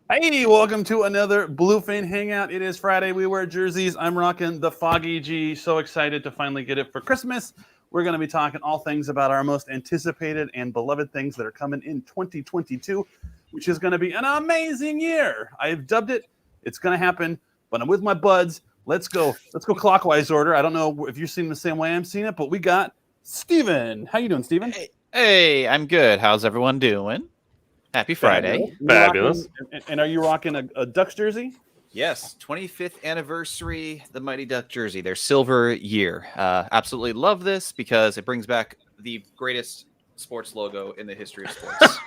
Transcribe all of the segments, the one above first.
Hey, welcome to another Bluefin Hangout. It is Friday. We wear jerseys. I'm rocking the Foggy G. So excited to finally get it for Christmas. We're going to be talking all things about our most anticipated and beloved things that are coming in 2022, which is going to be an amazing year. I've dubbed it. It's going to happen, but I'm with my buds. Let's go clockwise order. I don't know if you've seen the same way I'm seeing it, but we got Steven. How you doing, Steven? Hey, I'm good. How's everyone doing? Happy Friday. Fabulous. And are you rocking a Ducks jersey? Yes, 25th anniversary, the Mighty Duck jersey, their silver year. Absolutely love this because it brings back the greatest sports logo in the history of sports.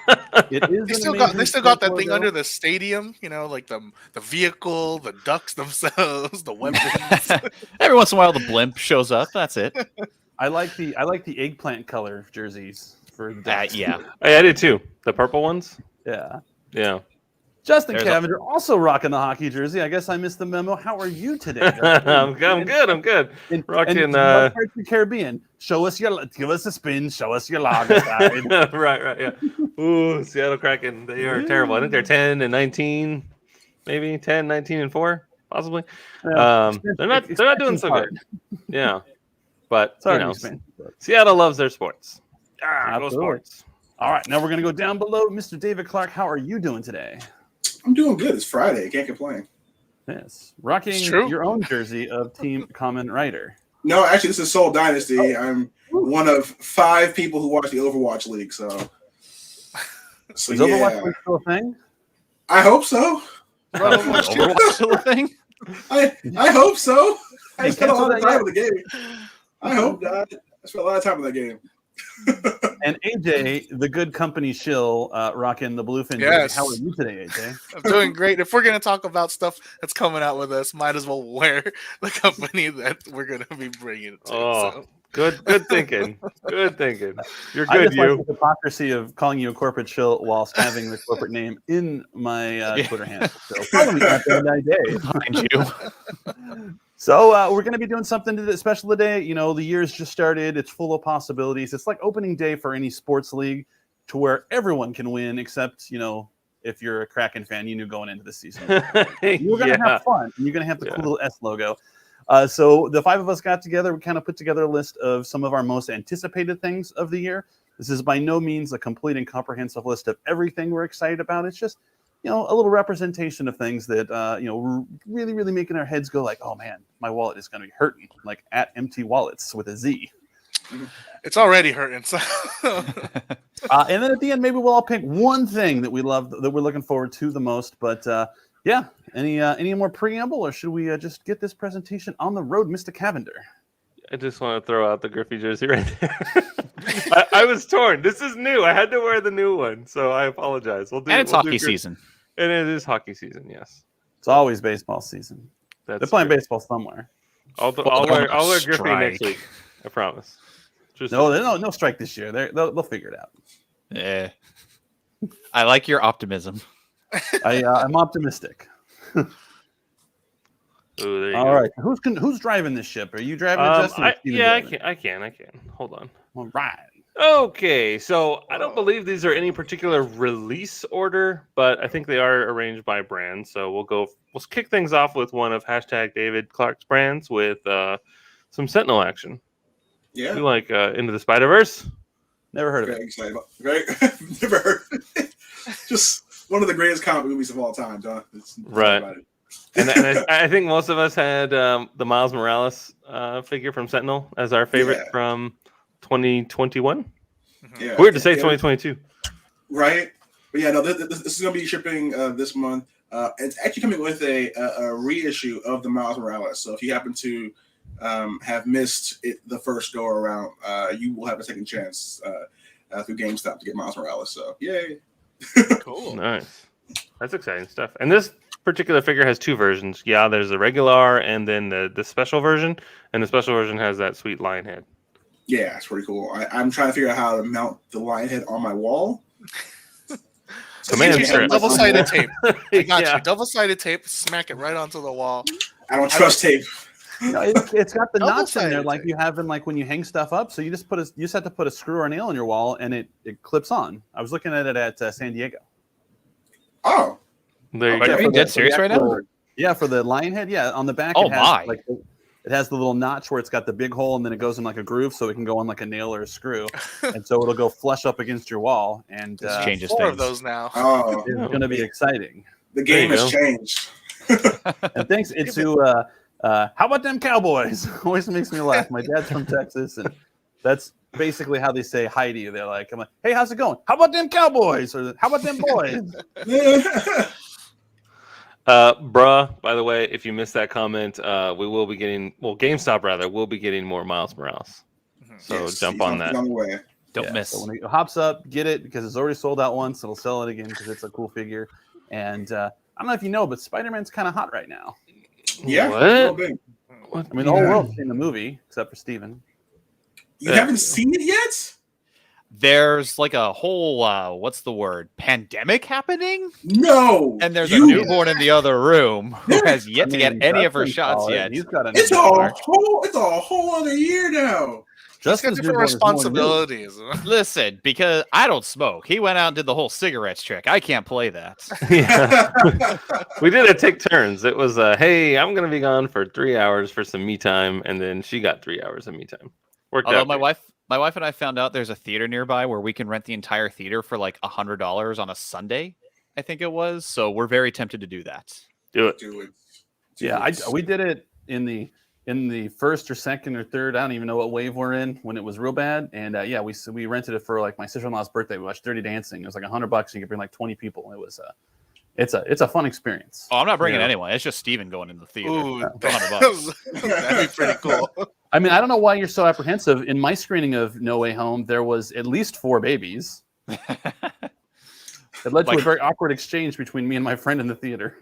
It is They still got that thing under the stadium, like the vehicle, the ducks themselves, the weapons. Every once in a while, the blimp shows up. That's it. I like the eggplant color jerseys for the Ducks. Yeah. I did too. The purple ones. Yeah. Justin Cavender also rocking the hockey jersey. I guess I missed the memo. How are you today? I'm good. Rocking Pirates of the Caribbean. Give us a spin. Show us your log side. right, yeah. Ooh, Seattle Kraken. They are terrible. I think they're 10 and 19, maybe 10, 19 and 4, possibly. Yeah. They're not doing so good. Yeah, but Sorry, Seattle loves their sports. Go Absolutely. Sports. All right, now we're going to go down below. Mr. David Clark, how are you doing today? I'm doing good. It's Friday. Can't complain. Yes. Rocking your own jersey of Team Kamen Rider. No, actually, this is Soul Dynasty. I'm one of 5 people who watch the Overwatch League. So Is Overwatch still a thing? I hope so. Overwatch still a thing? I hope so. I Hey, spent a lot of cancel time in the game. I hope not. I spent a lot of time in that game. And AJ, the good company shill, rocking the Bluefin jersey. Yes. How are you today, AJ? I'm doing great. If we're gonna talk about stuff that's coming out with us, might as well wear the company that we're gonna be bringing it to. Oh, good thinking. Good thinking. You're I good, just like you. the hypocrisy of calling you a corporate shill whilst having the corporate name in my Twitter handle. So follow me at Bandai Day. Behind you. So we're going to be doing something special today. The year's just started. It's full of possibilities. It's like opening day for any sports league to where everyone can win, except, if you're a Kraken fan, you knew going into the season. You're going to have fun. And you're going to have the cool little S logo. So the 5 of us got together. We kind of put together a list of some of our most anticipated things of the year. This is by no means a complete and comprehensive list of everything we're excited about. It's just, a little representation of things that, really, really making our heads go like, oh, man, my wallet is going to be hurting, like at Empty Wallets with a Z. It's already hurting. So. And then at the end, maybe we'll all pick one thing that we love, that we're looking forward to the most. But, any more preamble, or should we just get this presentation on the road, Mr. Cavender? I just want to throw out the Griffey jersey right there. I was torn. This is new. I had to wear the new one, so I apologize. And it's hockey season. And it is hockey season, yes. It's always baseball season. They're playing true. baseball somewhere. I'll wear Griffey next week. I promise. No strike this year. They'll figure it out. Yeah. I like your optimism. I'm optimistic. Ooh, there you All go. right. Who's driving this ship? Are you driving it, Justin? I can. Hold on. All right. Okay, so I don't believe these are any particular release order, but I think they are arranged by brand. So we'll kick things off with one of #David Clark's brands with some Sentinel action. Yeah. You like Into the Spider-Verse? Never heard of Very it. excited about Never heard of it. Just one of the greatest comic movies of all time, John. Right. And I think most of us had the Miles Morales figure from Sentinel as our favorite from 2021. Yeah. Weird to say 2022. Right. But yeah, no, this is going to be shipping this month. It's actually coming with a reissue of the Miles Morales. So if you happen to have missed it the first go around, you will have a second chance through GameStop to get Miles Morales. So yay. Cool. Nice. That's exciting stuff. And this particular figure has 2 versions. Yeah, there's the regular and then the special version. And the special version has that sweet lion head. Yeah, it's pretty cool. I'm trying to figure out how to mount the lion head on my wall. Command strip. Double-sided tape. I got Yeah. you. Double-sided tape. Smack it right onto the wall. I don't trust tape. No, it's got the knots in there Double-sided like tape. you have in when you hang stuff up. So you just have to put a screw or a nail in your wall and it clips on. I was looking at it at San Diego. Oh, There you Are go. you dead serious right now? Yeah, for the lion head. Yeah, on the back. Oh, it has, my. Like, it has the little notch where it's got the big hole, and then it goes in like a groove, so it can go on like a nail or a screw, and so it'll go flush up against your wall. And This changes 4 things. of those now. Oh, it's going to be exciting. the game There you has changed. And thanks to how about them Cowboys? Always makes me laugh. My dad's from Texas, and that's basically how they say hi to you. They're like, I'm like, hey, how's it going? How about them Cowboys? Or how about them boys? Bruh, by the way, if you missed that comment, we will be getting, GameStop rather, will be getting more Miles Morales. So Yes, jump he's on that. On the way. Don't miss. So when it hops up, get it because it's already sold out once. It'll sell it again because it's a cool figure. And I don't know if you know, but Spider-Man's kind of hot right now. Yeah. What? a little bit. What? I mean, the whole Yeah. world's seen the movie except for Steven. You haven't seen it yet? There's like a whole what's the word? Pandemic happening? No. And there's You- a newborn in the other room who has yet I to get mean, any of her Justin's shots solid. yet. He's got a It's newborn. it's a whole other year now. He's got Justin's different newborn is more new. responsibilities. Listen, because I don't smoke. He went out and did the whole cigarettes trick. I can't play that. Yeah. We did it take turns. It was hey, I'm gonna be gone for 3 hours for some me time, and then she got 3 hours of me time. Worked Although out. my great. wife and I found out there's a theater nearby where we can rent the entire theater for like $100 on a Sunday, I think it was. So we're very tempted to do that. Do it. Do it. Yeah, we did it in the first or second or third. I don't even know what wave we're in when it was real bad. And yeah, we rented it for like my sister-in-law's birthday. We watched Dirty Dancing. It was like $100. And you could bring like 20 people. It was it's a fun experience. Oh, I'm not bringing Yeah. anyone. It's just Steven going into the theater. Ooh, For $100. that'd be pretty cool. I mean, I don't know why you're so apprehensive. In my screening of No Way Home, there was at least 4 babies. It led to a Like- very awkward exchange between me and my friend in the theater.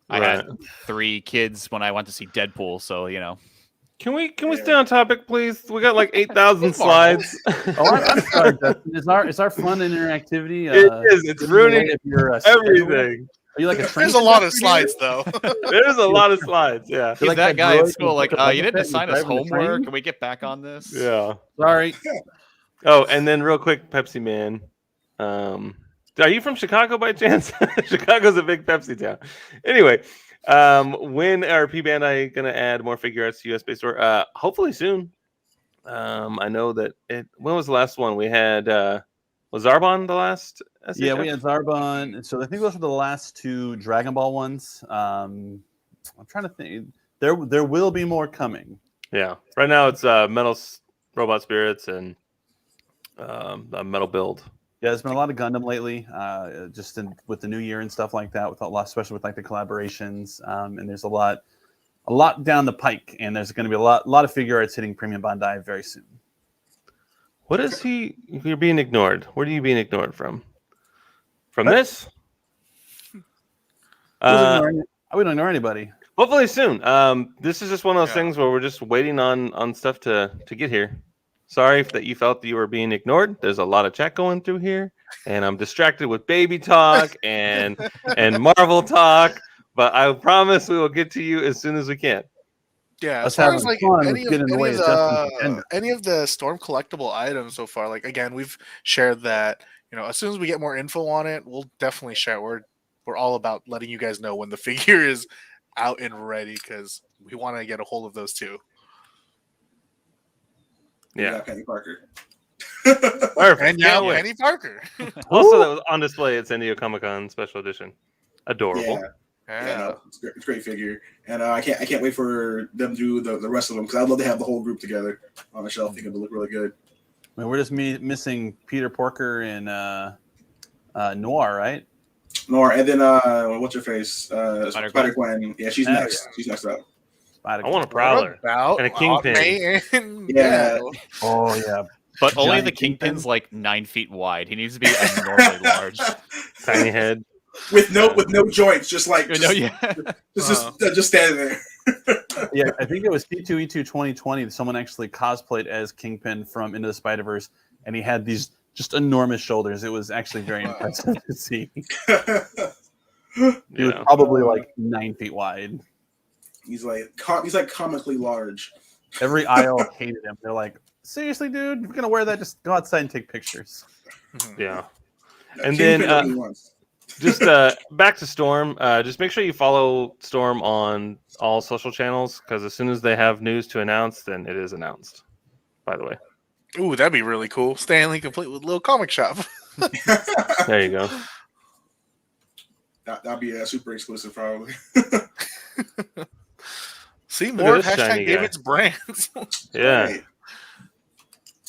I Right. had 3 kids when I went to see Deadpool, so you know. Can we Yeah. stay on topic, please? We got like 8,000 It's Marvel. slides. Oh, I'm sorry, Justin. Is our fun interactivity? It is. It's getting in the way ruining of your, schedule? everything. Are you like a There's train a lot of conductor? slides, though. There's a lot of slides. Yeah. He's like that that guy droid at school, who like, took a you didn't bucket and assign us driving the train? homework. Can we get back on this? Yeah. Sorry. Oh, and then real quick, Pepsi Man. Are you from Chicago by chance? Chicago's a big Pepsi town. Anyway, when are P Bandai gonna add more figure arts to US based store? Hopefully soon. I know that when was the last one? We had was Zarbon the last? Yeah, SHF? we had Zarbon. So I think those were the last 2 Dragon Ball ones. I'm trying to think. There will be more coming. Yeah. Right now it's Robot Spirits and a Metal Build. Yeah, there's been a lot of Gundam lately, with the new year and stuff like that. With a lot, especially with like the collaborations, and there's a lot down the pike, and there's going to be a lot of figure arts hitting Premium Bandai very soon. What is he? You're being ignored. What are you being ignored from? From this? I wouldn't ignore anybody. Hopefully soon. This is just one of those Yeah. things where we're just waiting on stuff to get here. Sorry that you felt that you were being ignored. There's a lot of chat going through here, and I'm distracted with baby talk and Marvel talk. But I promise we will get to you as soon as we can. Yeah, Us as far as having like fun any was of, getting in the way of Justin's agenda. any of the Storm collectible items so far, like again, we've shared that, as soon as we get more info on it, we'll definitely share. We're all about letting you guys know when the figure is out and ready because we want to get a hold of those too. Yeah. Penny Parker. Perfect. And now Can't wait. Penny Parker. Also, that was on display at San Diego Comic-Con Special Edition. Adorable. Yeah, no, it's a great figure, and I can't wait for them to do the rest of them because I'd love to have the whole group together on the shelf. I think it would look really good. I mean, we're just missing Peter Porker and Noir, right? Nor and then what's her face? Spider-Gwen. Yeah, she's Oh, next. yeah. She's next up. I want a Prowler. About And a Kingpin. Yeah. Oh yeah. But only Giant the Kingpin. Kingpin's like 9 feet wide. He needs to be abnormally large. Tiny head. with no joints, just like No, yeah. just standing there. Yeah, I think it was T2E2 2020. Someone actually cosplayed as Kingpin from Into the Spider-Verse, and he had these just enormous shoulders. It was actually very impressive to see. He was Yeah. probably like 9 feet wide. he's like comically large. Every aisle hated him. They're like, seriously, dude, you're gonna wear that? Just go outside and take pictures. Yeah. And then Kingpin only once. Just back to Storm. Just make sure you follow Storm on all social channels, because as soon as they have news to announce, then it is announced. By the way, Ooh, that'd be really cool. Stanley complete with a little comic shop. there you go. That'd be a super exclusive, probably. See Look at more this shiny hashtag guy. David's brands. Yeah. Right.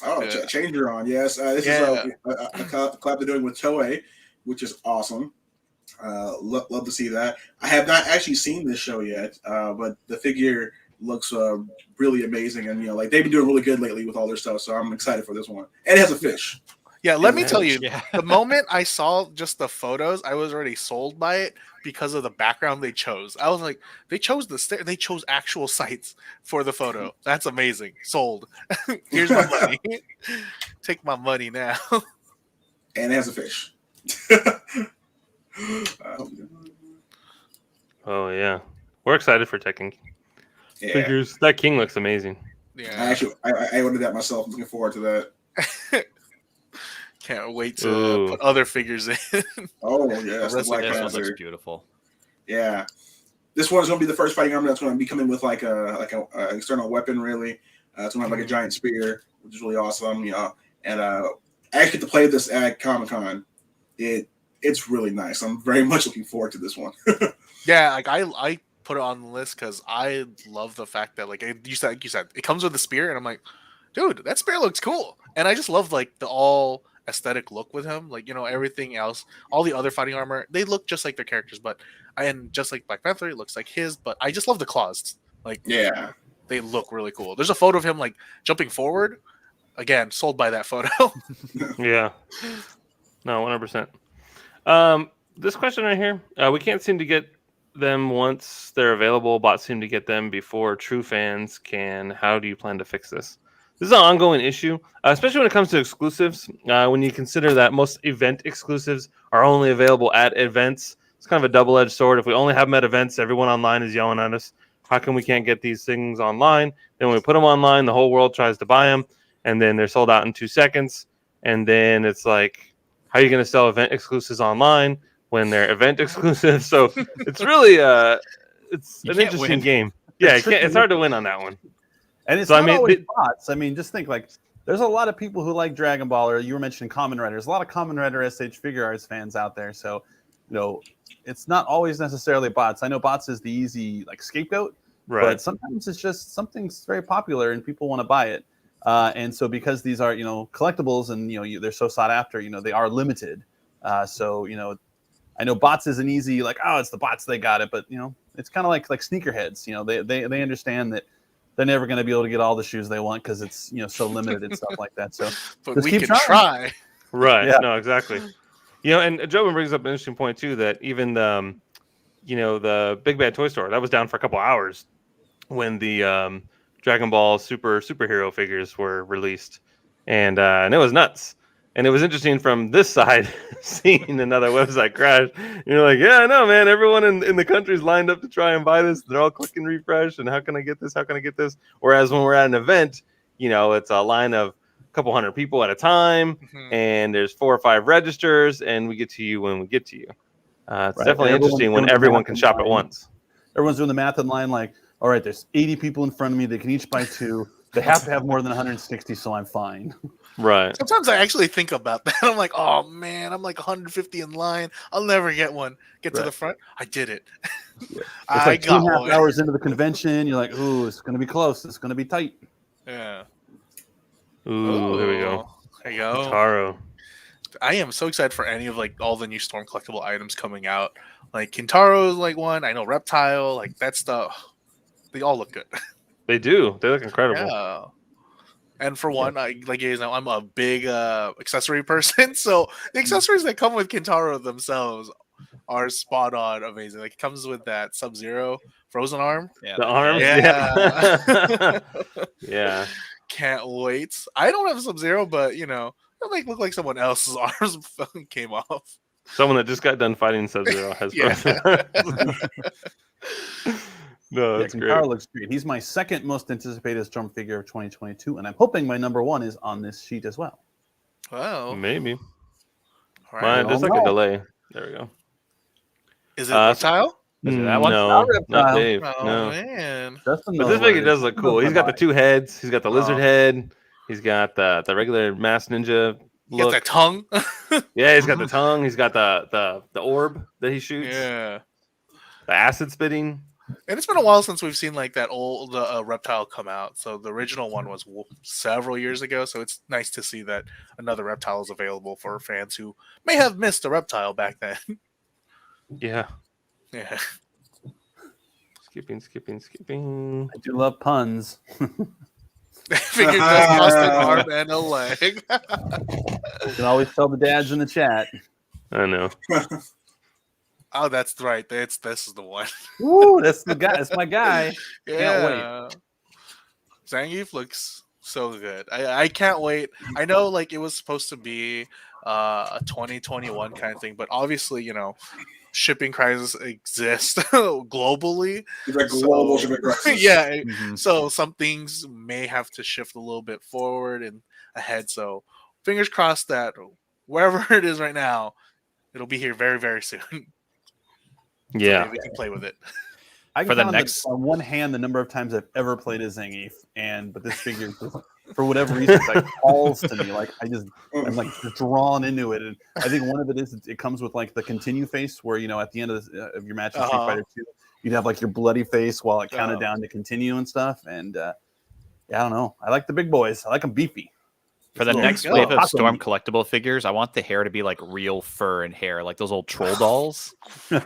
Oh, Yeah. Changer on. Yes, this is a collab they're doing with Toei, which is awesome. Love to see that. I have not actually seen this show yet, but the figure looks really amazing, and like they've been doing really good lately with all their stuff. So I'm excited for this one. And it has a fish. Yeah, let me tell you, Yeah. the moment I saw just the photos, I was already sold by it because of the background they chose. I was like, they chose they chose actual sites for the photo. That's amazing. Sold. Here's my money. Take my money now. And it has a fish. Oh yeah. We're excited for Tekken Yeah. figures. That king looks amazing. Yeah, I ordered that myself. I'm looking forward to that. can't wait to Ooh. put other figures in. Oh yes, the rest Black of This one Panther. looks beautiful. Yeah, this one's gonna be the first fighting armor that's gonna be coming with like a external weapon. Really, it's gonna have like a giant spear, which is really awesome. And I actually get to play this at Comic-Con. It's really nice. I'm very much looking forward to this one. Yeah, like I put it on the list because I love the fact that like you said it comes with a spear, and I'm like, dude, that spear looks cool, and I just love like the all aesthetic look with him. Like everything else, all the other fighting armor, they look just like their characters, but and just like Black Panther, it looks like his. But I just love the claws. Like Yeah, they look really cool. There's a photo of him like jumping forward. Again, sold by that photo. Yeah. No, 100%. This question right here, we can't seem to get them once they're available. Bots seem to get them before true fans can. How do you plan to fix this? This is an ongoing issue, especially when it comes to exclusives. When you consider that most event exclusives are only available at events, it's kind of a double-edged sword. If we only have them at events, everyone online is yelling at us. How come we can't get these things online? Then when we put them online, the whole world tries to buy them, and then they're sold out in 2 seconds. And then it's like, how are you going to sell event exclusives online when they're event exclusive? So it's really it's You an can't interesting win. game. Yeah, It's it's hard to win on that one. And it's So, I not mean, always bots. I mean, just think like there's a lot of people who like Dragon Ball, or you were mentioning Kamen Rider. There's a lot of Kamen Rider SH figure arts fans out there. So, it's not always necessarily bots. I know bots is the easy like scapegoat, Right. but sometimes it's just something's very popular and people want to buy it. And so because these are collectibles and they're so sought after, they are limited. So I know bots is an easy like, oh, it's the bots, they got it, but it's kind of like sneakerheads. They understand that they're never going to be able to get all the shoes they want because it's so limited and stuff like that. So But just we keep can try. Right. Yeah. No, exactly. And Joe brings up an interesting point too, that even the Big Bad Toy Store, that was down for a couple hours when the Dragon Ball superhero figures were released, and it was nuts. And it was interesting from this side seeing another website crash. You're like, yeah, I know, man. Everyone in the country's lined up to try and buy this. They're all clicking refresh and how can I get this? How can I get this? Whereas when we're at an event, it's a line of a couple hundred people at a time, and there's 4 or 5 registers, and we get to you when we get to you. It's Right. definitely Everyone's interesting when doing the everyone math can in shop at line. once. everyone's doing the math in line like, all right, there's 80 people in front of me. They can each buy 2. They have to have more than 160, so I'm fine. Right. Sometimes I actually think about that. I'm like, oh man, I'm like 150 in line. I'll never get one. Get to Right. the front. I did it. It's I like got 2.5 one. hours into the convention. You're like, ooh, it's going to be close. It's going to be tight. Yeah. Ooh, there we go. There you go. Taro. I am so excited for any of like all the new Storm collectible items coming out. Like Kintaro is like one. I know Reptile. Like that stuff. They all look good. They do. They look incredible. Yeah. And for one, like you guys know, I'm a big accessory person. So the accessories that come with Kintaro themselves are spot on amazing. Like it comes with that Sub-Zero frozen arm. Yeah, The arms. Yeah. Yeah. Can't wait. I don't have Sub-Zero, but it'll make look like someone else's arms came off. Someone that just got done fighting Sub-Zero has Yeah. No, Yeah, that's Kintaro great. looks great. He's my second most anticipated Storm figure of 2022, and I'm hoping my number 1 is on this sheet as well. Wow. Maybe. All right. Mine, there's all like a know. delay. There we go. Is it reptile? Is it that one? No, Not not Reptile. Dave. Oh No. man. Justin But knows this what figure it does is. look He cool. knows He's got the my 2 heads. He's got the lizard Oh. head. He's got the regular masked ninja He got look. that tongue. Yeah, he's got the tongue. He's got the orb that he shoots. Yeah. The acid spitting. And it's been a while since we've seen like that old reptile come out. So the original one was several years ago. So it's nice to see that another reptile is available for fans who may have missed a reptile back then. Yeah. Yeah. Skipping. I do love puns. Figure just lost an arm and a leg. You can always tell the dads in the chat. I know. Oh, that's right. This is the one. Woo, that's the guy. That's my guy. Yeah. Zangief looks so good. I can't wait. I know like it was supposed to be a 2021 kind of thing, but obviously, shipping crisis exists globally. It's like global shipping crisis. Yeah. Mhm. So some things may have to shift a little bit forward and ahead. So fingers crossed that wherever it is right now, it'll be here very, very soon. Yeah. So we can play with it. I can For the count next- on one hand the number of times I've ever played as Zangief, but this figure, for whatever reason, it's like calls to me. Like I'm like drawn into it, and I think one of it is it comes with like the continue face, where at the end of your match in Street Fighter 2, you'd have like your bloody face while it counted down to continue and stuff. And I don't know. I like the big boys. I like them beefy. For the Cool. next Yeah. wave of Awesome. Storm collectible figures, I want the hair to be like real fur and hair, like those old troll dolls. So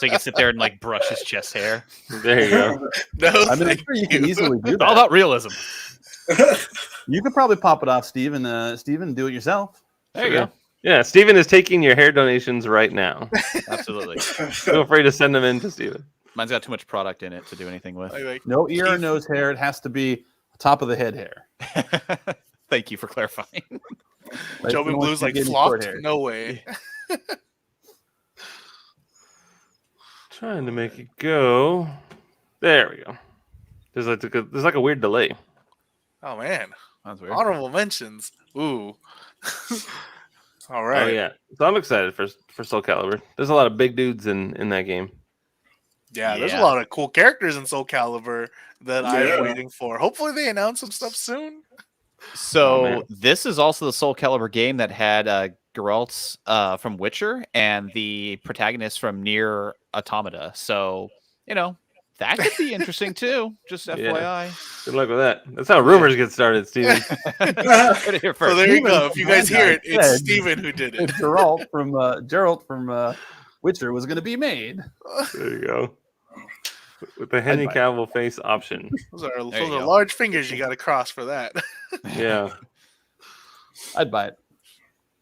you can sit there and like brush his chest hair. There you go. No, I mean, I'm thank sure you can you. easily do It's all that. about realism. You could probably pop it off, Steve, and do it yourself. There you go. Yeah, Steven is taking your hair donations right now. Absolutely. Feel free to send them in to Steven. Mine's got too much product in it to do anything with. Like, No ear or nose hair. It has to be top of the head hair. Thank you for clarifying. Right? Joby You don't want Blue's to like get any short flopped? hair. No way. Trying to make it go. There we go. There's like a weird delay. Oh man. That's weird. Honorable mentions. Ooh. All right. Oh yeah. So I'm excited for Soul Calibur. There's a lot of big dudes in that game. Yeah, there's a Yeah. lot of cool characters in Soul Calibur that Yeah. I'm waiting for. Hopefully they announce some stuff soon. So man. this is also the Soul Calibur game that had Geralt from Witcher and the protagonist from Nier Automata. So that could be interesting too. Just FYI. Good luck with that. That's how rumors get started, Steven. Heard it here So first. there you Steven go. If you guys hear it, it's said- Steven who did it. Geralt from Witcher was going to be made. There you go. With the Henry buy it. Cavill face option. Those are There you go. large fingers you got to cross for that. Yeah. I'd buy it.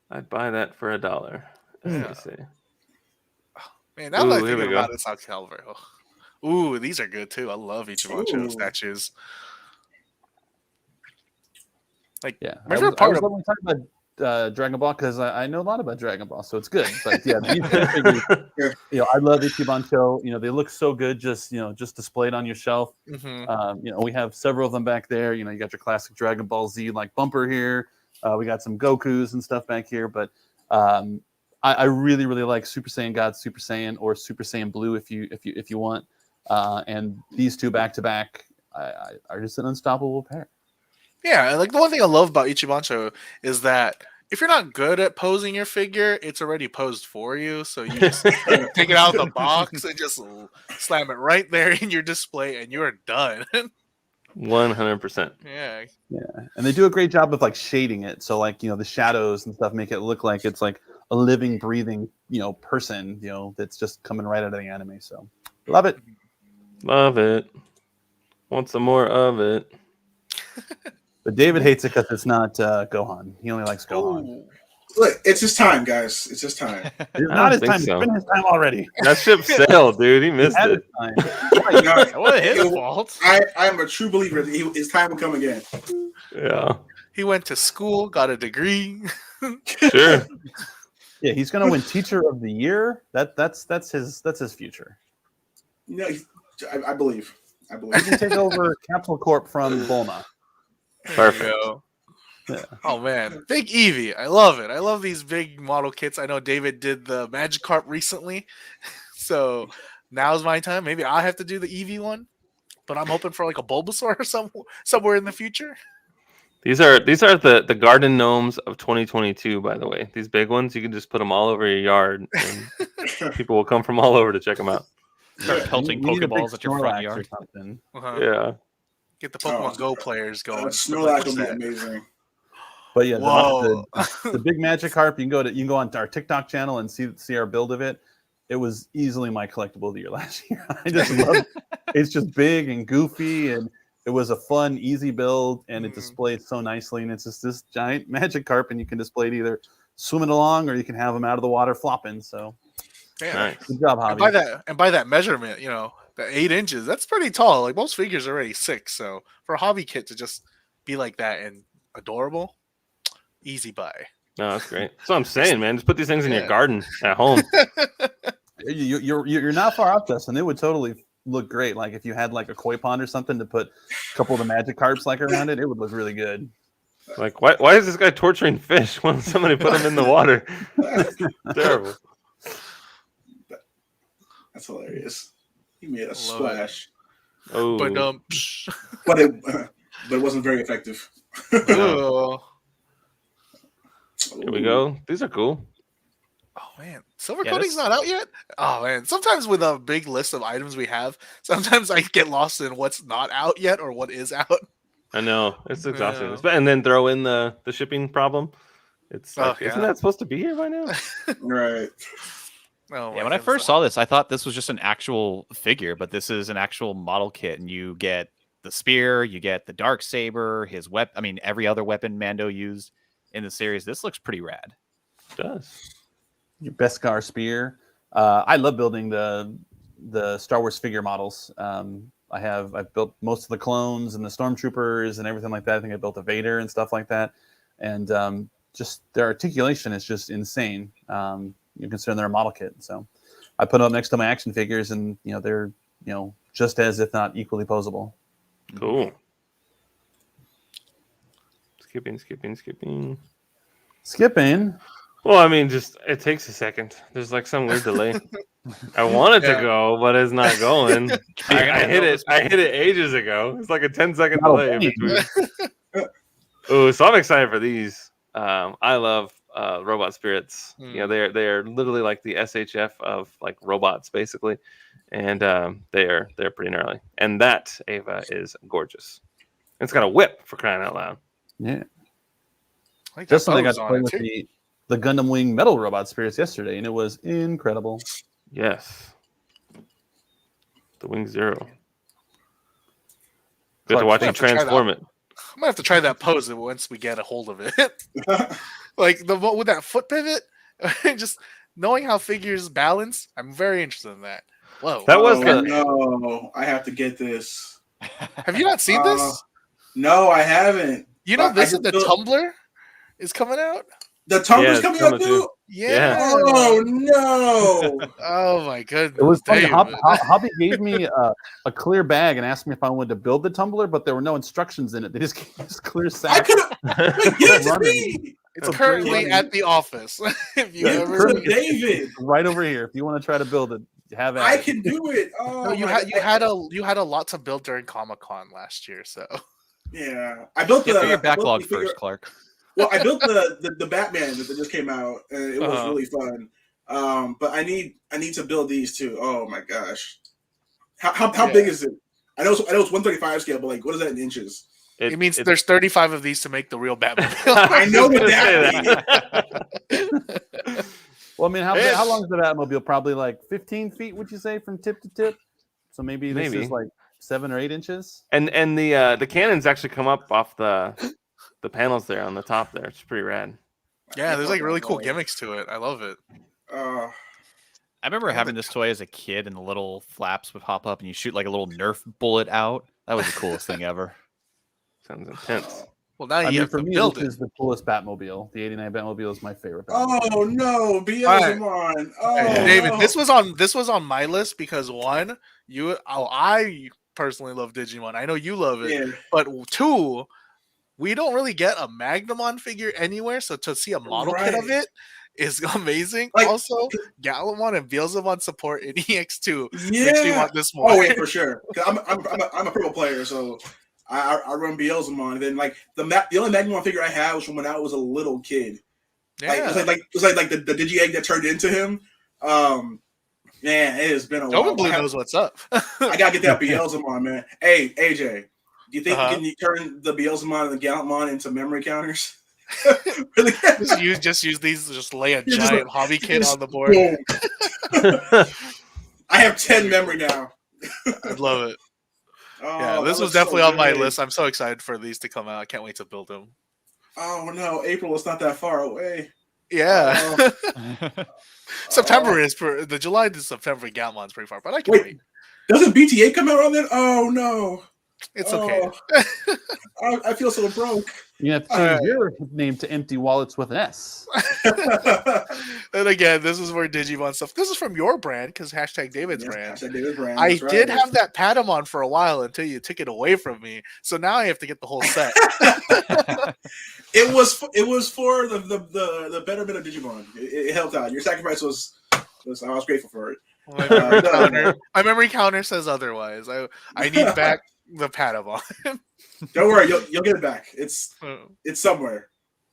I'd buy that for $1. Let me Yeah. see. Man, now that I Ooh, here think we about go. it, Soul Calibur. Oh. Ooh, these are good too. I love Ichibancho Ooh. statues. Like, Yeah. my I favorite was part of loving talking about Dragon Ball because I know a lot about Dragon Ball, so it's good. But yeah, these figures, I love Ichibancho. They look so good just displayed on your shelf. Mhm. We have several of them back there. You got your classic Dragon Ball Z like bumper here. We got some Gokus and stuff back here, but I really, really like Super Saiyan God, Super Saiyan, or Super Saiyan Blue if you want. And these two back to back are just an unstoppable pair. Yeah, like the one thing I love about Ichibancho is that if you're not good at posing your figure, it's already posed for you. So you just take it out of the box and just slam it right there in your display, and you're done. 100%. Yeah, And they do a great job of like shading it, so like the shadows and stuff make it look like it's like a living, breathing person that's just coming right out of the anime. So love it. Love it. Want some more of it. But David hates it because it's not Gohan. He only likes Gohan. Ooh. Look, it's his time, guys. It's his time. It's I not his don't time. think so. It's been his time already. That ship sailed, dude. He He missed had it. his time. It wasn't his fault. I am a true believer. His time will come again. Yeah. He went to school, got a degree. Sure. Yeah, he's gonna win Teacher of the Year. That's his future. I believe. I He believe. can take over Capsule Corp from Bulma. Perfect. There you go. Yeah. Oh man, Big Eevee, I love it. I love these big model kits. I know David did the Magikarp recently. So now's my time. Maybe I have to do the Eevee one, but I'm hoping for like a Bulbasaur somewhere in the future. These are the garden gnomes of 2022. By the way, these big ones you can just put them all over your yard, and people will come from all over to check them out. Start pelting You need a big Pokeballs at your front Snorlax or yard. something. Yeah. Get the Pokemon Go players going. Snorlax What's will be that? amazing. But yeah, Whoa. the big Magikarp, you can go on our TikTok channel and see our build of it. It was easily my collectible of the year last year. I just love it. It's just big and goofy, and it was a fun, easy build, and it displays so nicely. And it's just this giant Magikarp, and you can display it either swimming along or you can have them out of the water flopping. So Yeah. Nice. good job, And Hobby. by that measurement, the 8 inches, that's pretty tall. Like most figures are already 6. So for a hobby kit to just be like that and adorable, easy buy. No, that's great. That's what I'm saying, man. Just put these things in your Yeah. garden at home. You're not far off, Justin. It would totally look great. Like if you had like a koi pond or something to put a couple of the Magikarps like around it, it would look really good. Like, why is this guy torturing fish when somebody put them in the water? Terrible. That's hilarious. He made a Love splash, Oh, But but it wasn't very effective. oh here we go. These are cool. man, silver Yeah, coating's this- not out yet. Oh man, sometimes with a big list of items we have, sometimes I get lost in what's not out yet or what is out. I know it's exhausting. Yeah. And then throw in the shipping problem. It's like, yeah. isn't that supposed to be here by now? Right. Oh, Yeah, when I first saw this, I thought this was just an actual figure, but this is an actual model kit, and you get the spear, you get the dark saber, his weapon. I mean, every other weapon Mando used in the series. This looks pretty rad. It does. Your Beskar spear. I love building the Star Wars figure models. I've built most of the clones and the stormtroopers and everything like that. I think I built a Vader and stuff like that. And just their articulation is just insane. You consider they're a model kit. So I put them up next to my action figures, and they're just as, if not equally, posable. Cool. Skipping. Skipping. Well, I mean, just it takes a second. There's like some weird delay. I wanted to go, but it's not going. I hit it. I hit it ages ago. It's like a 10-second delay in between. Oh, so I'm excited for these. I love robot spirits. They're literally like the SHF of like robots, basically, and they're pretty gnarly. And that Ava is gorgeous. It's got a whip, for crying out loud. Yeah. Like Justin and I got bows to on play it, with too. the Gundam Wing metal robot spirits yesterday, and it was incredible. Yes. The Wing Zero. Clark, Good to watch I you have to try that. transform it. I'm gonna have to try that pose once we get a hold of it. Like with that foot pivot, just knowing how figures balance. I'm very interested in that. Whoa! That was Oh, the no, I have to get this. Have you not seen this? No, I haven't. You know, I this is just the built- Tumblr is coming out. The Tumblr's Yeah, coming Tumblr up too. too. Yeah. Oh no! Oh my goodness. It was funny. David. Hobby gave me a clear bag and asked me if I wanted to build the tumbler, but there were no instructions in it. They just gave this clear I sack. could have. Give it to Running. me. It's It's currently very at the office. If you Give it ever, to David. Right over here. If you want to try to build it, have at I it. can do it. Oh, no, you my had God. you had a lot to build during Comic-Con last year, so Yeah, I built Get the through your I built backlog the figure- first, Clark. Well, I built the Batman that just came out, and it was Uh-huh. really fun. But I need to build these too. Oh my gosh, how Yeah. big is it? I know it's 135 scale, but like, what is that in inches? it means there's 35 of these to make the real Batman. I know what gonna that say Well, I mean, It's- how long is the Batmobile? Probably like 15 feet, would you say, from tip to tip? So maybe this Maybe. is like 7 or 8 inches. And the cannons actually come up off the panels there on the top there. It's pretty rad. Yeah, there's like really cool gimmicks to it. I love it. I remember having this toy as a kid, and the little flaps would pop up, and you shoot like a little Nerf bullet out. That was the coolest thing ever. Sounds intense. Well, now I you mean, have for to me, build this it. is the coolest Batmobile. The '89 Batmobile is my favorite. Batmobile. Oh no, Beelzemon! Oh, David, no. this was on my list because one, I personally love Digimon. I know you love it, Yeah. but two, we don't really get a Magnamon figure anywhere. So to see a model kit of Right. it is amazing. Like- Also, Galamon and Beelzebub support in EX2 makes me Yeah. want this more. Oh yeah, for sure. 'Cause I'm a purple player, so I run Beelzebub. And then like the only Magnemon figure I had was from when I was a little kid. Like Yeah. it was like the Digi-Egg that turned into him. Man, it has been a while. Tobin Blue knows what's up. I gotta get that Beelzebub, man. Hey, AJ, do you think Uh-huh. you can turn the Beelzebub and the Gallantmon into memory counters? Really? just use these. Just lay a You just giant hobby kit on the board. Boom. I have 10 memory now. I'd love it. Oh, Yeah, that this was looks so definitely on my good. list. I'm so excited for these to come out. I can't wait to build them. Oh no, April is not that far away. Yeah. Oh. September is the July to September Galmon's pretty far, but I can Wait. wait. Doesn't BTA come out on that? Oh no. It's okay. I feel so broke. You have to change your name to Empty Wallets with an S. And again, this is where Digimon stuff. This is from your brand because #David's Yes, brand. David's brand, I that's right. did have that Patamon for a while until you took it away from me. So now I have to get the whole set. It was for the betterment of Digimon. It helped out. Your sacrifice was I was grateful for it. My memory counter says otherwise. I need back the Patamon. Don't worry, you'll get it back. It's somewhere.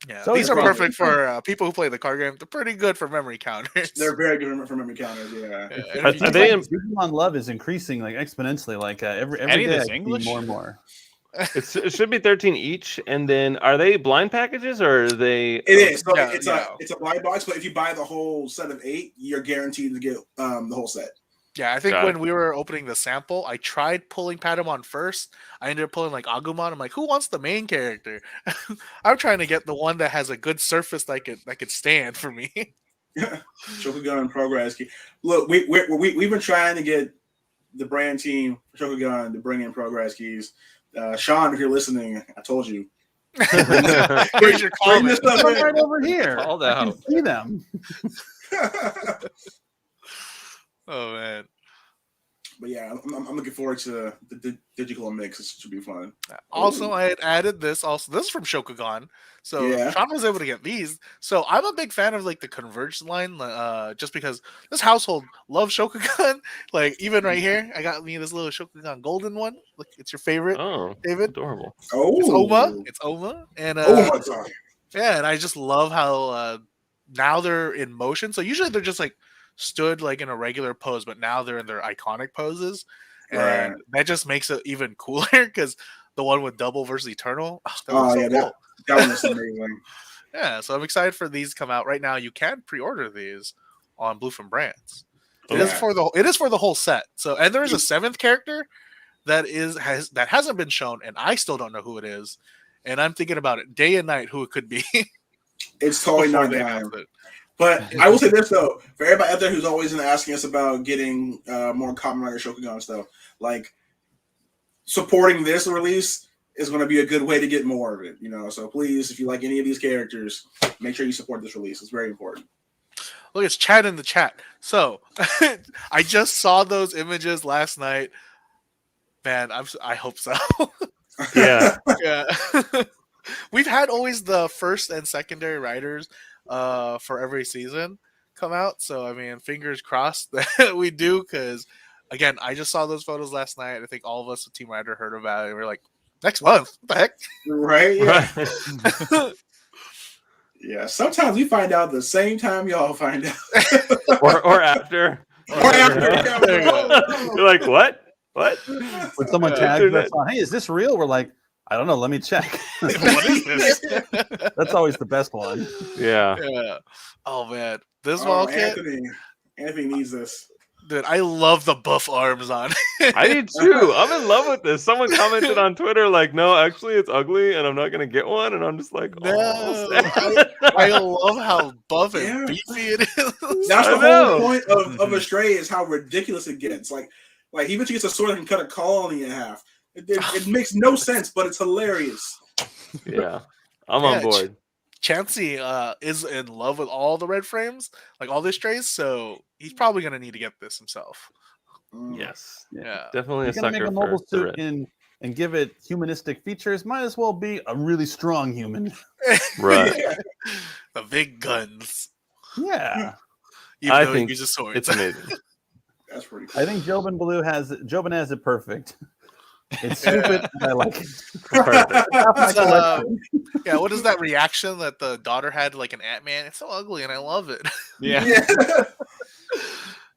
Yeah, So these are it's perfect for people who play the card game. They're pretty good for memory counters. They're very good for memory counters. Yeah. Yeah. Are they in, Digimon love is increasing like exponentially. Like every Any of day this I see English? more and more. it should be 13 each, and then are they blind packages or are they? It is. So Yeah, it's a blind box, but if you buy the whole set of 8, you're guaranteed to get the whole set. Yeah, I think Got when we were opening the sample, I tried pulling Patamon first. I ended up pulling like Agumon. I'm like, who wants the main character? I'm trying to get the one that has a good surface that could stand for me. Shokugan and Progress Key. Look, we've been trying to get the brand team for Shokugan to bring in Progress Keys. Sean, if you're listening, I told you. Here's your Bring this comment. stuff Come in. right over here. Called I can out. see them. Oh man. But yeah, I'm looking forward to the digital mix. It should be fun. Also, I had added this. Also, this is from Shokugan. So Yeah. Sean was able to get these. So I'm a big fan of like the converged line, just because this household loves Shokugan. Like even right here, I got me this little Shokugan golden one. Look, it's your favorite, Oh, David. adorable. Oh, It's Oma. It's Oma, and Oh my god. yeah, and I just love how now they're in motion. So usually they're just like stood like in a regular pose, but now they're in their iconic poses, and Right. that just makes it even cooler because the one with double versus Eternal. That Oh looks so yeah, cool. that one was amazing. Yeah, so I'm excited for these to come out right now. You can pre-order these on Bluefin Brands. It Yeah. is for the whole set. So, and there is a 7th character that hasn't been shown, and I still don't know who it is. And I'm thinking about it day and night who it could be. It's totally before not they time. announce it. But I will say this though, for everybody out there who's always been asking us about getting more Kamen Rider Shokugan stuff, like supporting this release is going to be a good way to get more of it. So please, if you like any of these characters, make sure you support this release. It's very important. Look, it's Chad in the chat. So, I just saw those images last night. Man, I hope so. Yeah. Yeah. We've had always the first and secondary riders for every season come out. So I mean, fingers crossed that we do, because again, I just saw those photos last night. I think all of us with Team Rider heard about it. And we're like, next month. What the heck? Right? Yeah. Right. Yeah. Sometimes we find out the same time y'all find out. or after. Or after. Yeah, There you go. You're like, what? What? When someone tags Internet. us on, hey, is this real? We're like, I don't know. Let me check. What is this? That's always the best one. Yeah. Yeah. Oh man, this Oh, wall kit, Anthony needs this. dude. I love the buff arms on. I do too. I'm in love with this. Someone commented on Twitter like, "No, actually, it's ugly, and I'm not gonna get one." And I'm just like, No, "Oh, I love how buff and Yeah. beefy it is. That's I the know. whole point of Astray is how ridiculous it gets. Like he eventually gets a sword that can cut a colony in half. It makes no sense, but it's hilarious. yeah, I'm on board." Chansey is in love with all the red frames, like all the strays, so he's probably gonna need to get this himself. Yes, Yeah. definitely a You're gonna make sucker a mobile for the suit red. and give it humanistic features. Might as well be a really strong human. Right. The big guns. Yeah, Even I though think he uses swords. It's amazing. That's pretty cool. I think Jobin has it perfect. It's stupid, and I like it. Perfect. Half my It's, collection. yeah, what is that reaction that the daughter had to like an Ant-Man? It's so ugly and I love it. Yeah. There's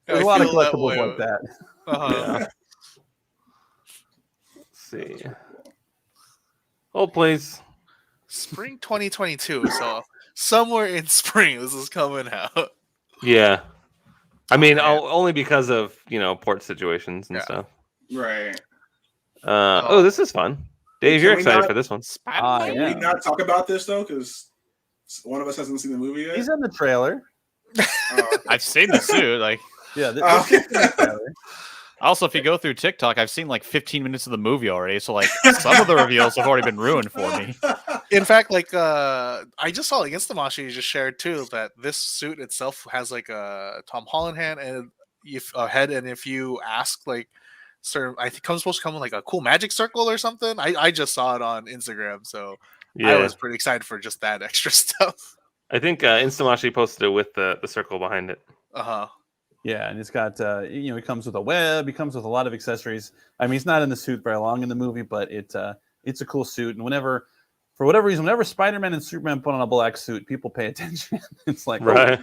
I a lot of feel that collectibles way. like that. Uh-huh. Yeah. Let's see. Hold, please. Spring 2022, so somewhere in spring this is coming out. Yeah. I mean, man. only because of port situations and Yeah. stuff. Right. Oh, this is fun. Dave, Can you're we excited not- for this one. Spider-Man? Can we Yeah. not talk about this though? Because one of us hasn't seen the movie yet. He's in the trailer. I've seen the suit. Like, Yeah, this Oh. is in the trailer. also, if you go through TikTok, I've seen like 15 minutes of the movie already. So, like, some of the reveals have already been ruined for me. In fact, like I just saw like Instamashi you just shared too that this suit itself has like a Tom Holland hand and head, and if you ask like certain, I think it's supposed to come with like a cool magic circle or something. I just saw it on Instagram, so Yeah. I was pretty excited for just that extra stuff. I think Instamashi posted it with the circle behind it. Yeah, and it's got it comes with a web. He comes with a lot of accessories. I mean, he's not in the suit very long in the movie, but it's a cool suit. And for whatever reason, whenever Spider-Man and Superman put on a black suit, people pay attention. It's like, Right.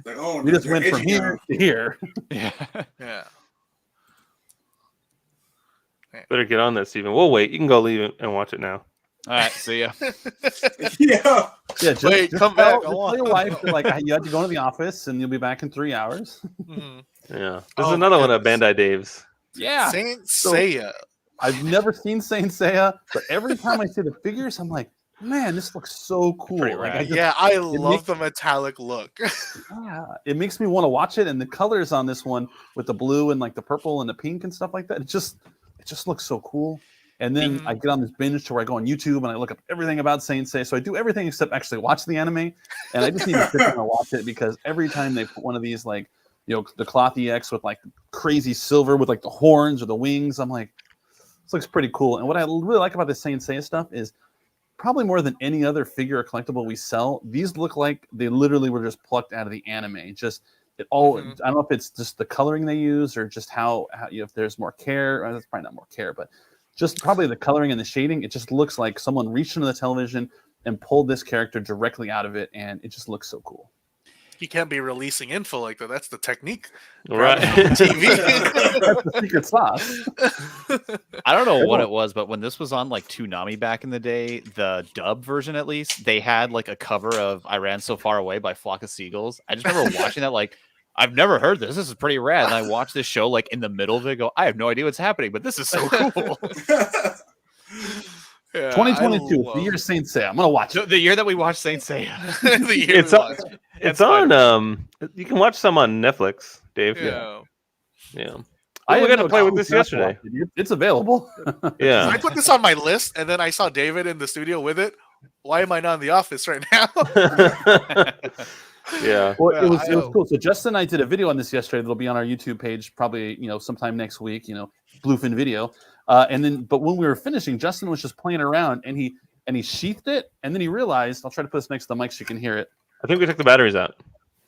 Like, oh, we just they're went from edgy here to here. Yeah. Yeah. Better get on this, Steven. We'll wait. You can go leave it and watch it now. All right. See ya. Yeah. Yeah, just, Wait, just come tell, back, I just want- tell your wife that, like, you have to go to the office and you'll be back in 3 hours. Mhm. Yeah. This Oh, is another my one of goodness. Bandai Dave's. Yeah. Saint So- Seiya. I've never seen Saint Seiya, but every time I see the figures, I'm like, man, this looks so cool. Pretty Like, rad. Yeah, I makes- love the metallic look. yeah, it makes me want to watch it. And the colors on this one with the blue and like the purple and the pink and stuff like that, it just looks so cool. And then Mhm. I get on this binge to where I go on YouTube and I look up everything about Saint Seiya. So I do everything except actually watch the anime. And I just need to sit down and watch it because every time they put one of these, like, the cloth EX with like crazy silver with like the horns or the wings, I'm like, this looks pretty cool. And what I really like about the Saint Seiya stuff is probably more than any other figure or collectible we sell, these look like they literally were just plucked out of the anime. Just it all. Mhm. I don't know if it's just the coloring they use or just how if there's more care. That's probably not more care, but just probably the coloring and the shading. It just looks like someone reached into the television and pulled this character directly out of it, and it just looks so cool. You can't be releasing info like that. That's the technique. Right. TV. That's the secret sauce. I don't know what it was, but when this was on like Toonami back in the day, the dub version at least, they had like a cover of "I Ran So Far Away" by Flock of Seagulls. I just remember watching that like, I've never heard this. This is pretty rad. And I watched this show like in the middle of it. Go, I have no idea what's happening, but this is so cool. Yeah, 2022, I the year love- of Saint Seiya. I'm gonna watch it. The year that we watched Saint Seiya. the year It's we on- watched it. It's on. You can watch some on Netflix, Dave. Yeah. Yeah. I we had got to no play with excuse this not to watch yesterday. it. It's available. Yeah. I put this on my list, and then I saw David in the studio with it. Why am I not in the office right now? Yeah. Well, Yeah, it was I it was know. cool. So Justin and I did a video on this yesterday. That'll be on our YouTube page probably sometime next week. Bluefin video. And then, but when we were finishing, Justin was just playing around, and he sheathed it, and then he realized. I'll try to put this next to the mic so you can hear it. I think we took the batteries out.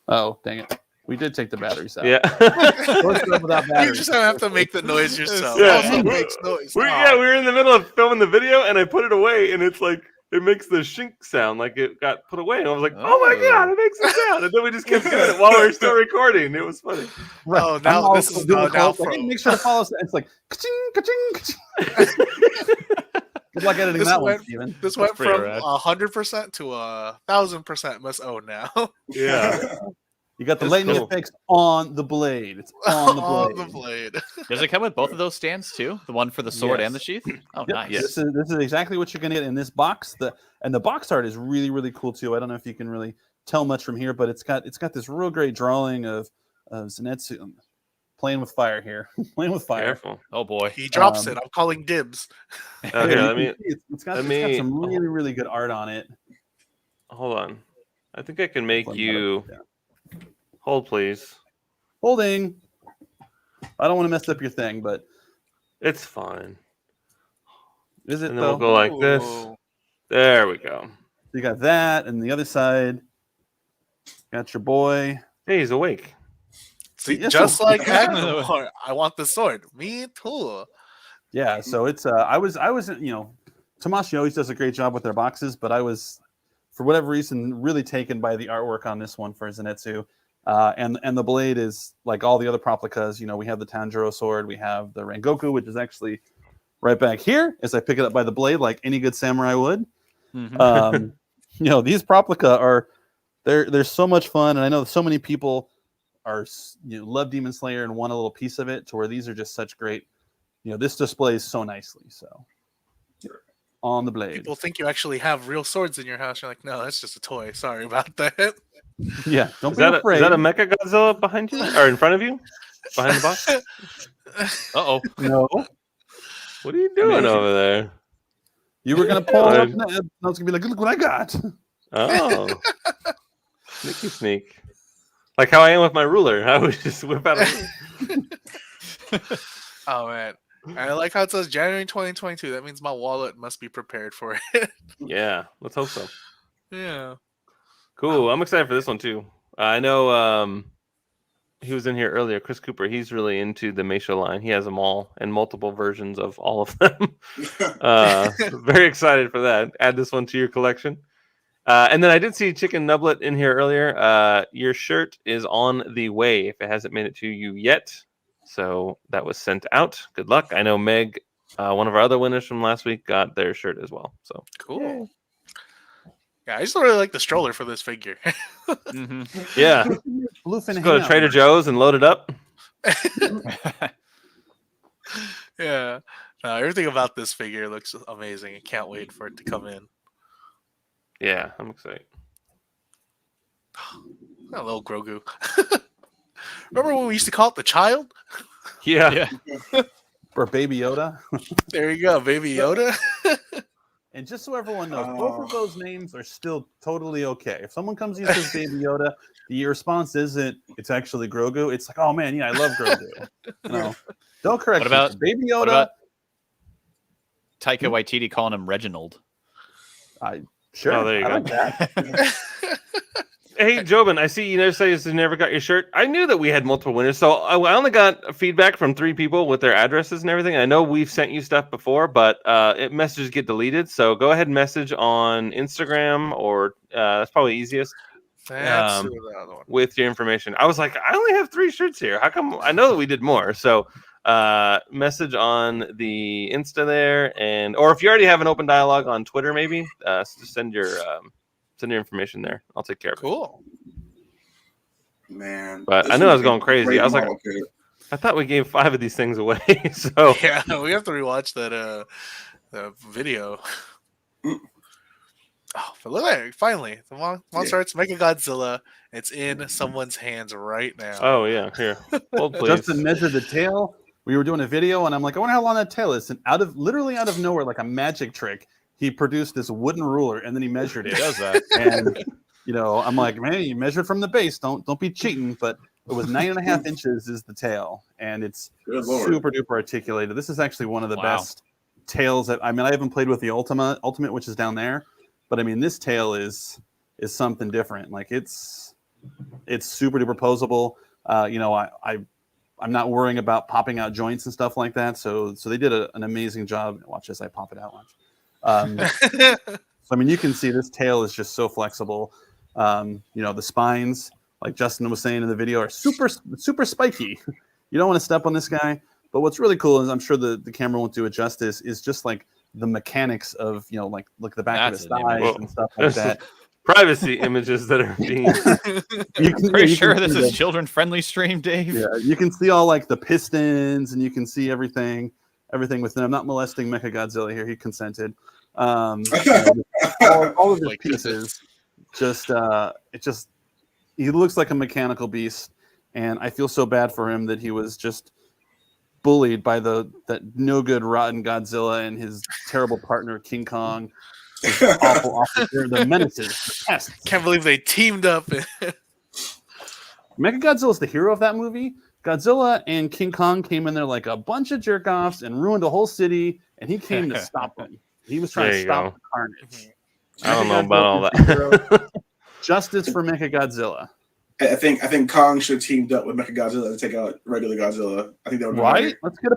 Oh, dang it! We did take the batteries out. Yeah. First up without You batteries. just have to make the noise yourself. Yeah. Also makes noise. we were in the middle of filming the video, and I put it away, and it's like it makes the shink sound, like it got put away. And I was like, "Oh my god, it makes a sound!" And then we just kept doing it while we were still recording. It was funny. Right. Oh, now I'm this also is doing now the calls, from- like, hey, make sure to follow us. It's like ka-ching, ka-ching, ka-ching. Good luck editing This that one, went- Steven. This went pretty from rad. 100% to 1,000% must own now. Yeah. You got the That's lightning cool. fix on the blade. It's on the blade. On the blade. Does it come with both of those stands too? The one for the sword Yes. and the sheath? Oh, Yep. nice. This is exactly what you're gonna get in this box. The box art is really, really cool too. I don't know if you can really tell much from here, but it's got this real great drawing of Zenitsu playing with fire here. Playing with fire. Careful. Oh boy. He drops Um, it. I'm calling dibs. Okay, Yeah, let you me can see it's got let it's got me- some really, really good art on it. hold on. I think I can make Like, you yeah. hold, please. Holding. I don't want to mess up your thing, but It's fine. is it And then though? we'll go like this. Ooh. There we go. You got that, and the other side. Got your boy. Hey, he's awake. See, Yes, just so- like Hagrid, I want the sword. Me too. Yeah, so it's I was Tamashii always does a great job with their boxes, but I was for whatever reason really taken by the artwork on this one for Zenitsu. And the blade is like all the other Proplicas. We have the Tanjiro sword, we have the Rengoku, which is actually right back here as I pick it up by the blade like any good samurai would. Mhm. These Proplica are they're so much fun, and I know so many people are love Demon Slayer and want a little piece of it, to where these are just such great. This displays so nicely. So on the blade, People think you actually have real swords in your house. You're like, no, that's just a toy. Sorry about that. yeah, don't Is be that afraid. a Mechagodzilla behind you or in front of you? Behind the box? Uh-oh. No, What are you doing over there? you were gonna pull it up. And I was gonna be like, look what I got. Oh, sneaky sneak. Like how I am with my ruler. I would just whip out a ruler. Oh man, I like how it says January 2022. That means my wallet must be prepared for it. Yeah, let's hope so. Yeah. Cool. I'm excited for this one too. I know he was in here earlier. Chris Cooper. He's really into the Meisha line. He has them all and multiple versions of all of them. Very excited for that. Add this one to your collection. And then I did see Chicken Nublet in here earlier. Your shirt is on the way if it hasn't made it to you yet. So that was sent out. Good luck. I know Meg, one of our other winners from last week, got their shirt as well. So Cool. Yeah, I just really like the stroller for this figure. Mhm. yeah, Bluefin just go to Hangout Trader merch. Joe's and load it up. Yeah. No, everything about this figure looks amazing. I can't wait for it to come in. Yeah, I'm excited. A little Grogu. Remember when we used to call it the child? Yeah. Yeah. or Baby Yoda. There you go, Baby Yoda. And just so everyone knows, both of those names are still totally okay. If someone comes to you and says Baby Yoda, the response isn't, it's actually Grogu. It's like, oh man, yeah, I love Grogu. Don't correct What about- people. Baby Yoda? What about Taika Waititi calling him Reginald? Sure. Oh, there you I go. like that. Hey, Jobin, I see you never say you never got your shirt. I knew that we had multiple winners, so I only got feedback from 3 people with their addresses and everything. I know we've sent you stuff before, but messages get deleted. So go ahead and message on Instagram, or that's probably easiest That's the other one. with your information. I was like, I only have 3 shirts here. How come? I know that we did more. So message on the Insta there, or if you already have an open dialogue on Twitter, maybe just send your information there. I'll take care of it. Cool. Man. But I knew I was going crazy. I was like, I thought we gave 5 of these things away. So Yeah, we have to rewatch that video. Oh, but look at it. Finally, the Monster Arts Mechagodzilla. It's in someone's hands right now. oh yeah, here. Hold please. Just to measure the tail, we were doing a video, and I'm like, I wonder how long that tail is. And literally out of nowhere, like a magic trick, he produced this wooden ruler, and then he measured it. He does that. And I'm like, man, you measured from the base. Don't be cheating. But it was 9.5 inches is the tail, and it's Good Lord. super duper articulated. This is actually one of the Wow. best tails that I haven't played with the Ultimate, which is down there, but this tail is something different. Like it's super duper posable. I'm not worrying about popping out joints and stuff like that. So they did an amazing job. Watch as I pop it out. Watch. So you can see this tail is just so flexible. The spines, like Justin was saying in the video, are super spiky. You don't want to step on this guy. But what's really cool is, I'm sure the camera won't do it justice, is just like the mechanics of like the back That's of an his thighs image. and stuff like that. Privacy images that are being. Pretty you sure can this see is children-friendly stream, Dave. Yeah, you can see all like the pistons, and you can see everything within. I'm not molesting Mechagodzilla here. He consented. All of his Like pieces, he looks like a mechanical beast, and I feel so bad for him that he was just bullied by that no good rotten Godzilla and his terrible partner King Kong. Awful. They're the menaces, the pests. Can't believe they teamed up. Mechagodzilla is the hero of that movie. Godzilla and King Kong came in there like a bunch of jerk offs and ruined a whole city, and he came to stop them. He was trying There to you stop go. the carnage. I don't know about all Mechagodzilla is the that. hero. Justice for Mechagodzilla. I think Kong should have teamed up with Mechagodzilla to take out regular Godzilla. I think that would be Right? Let's get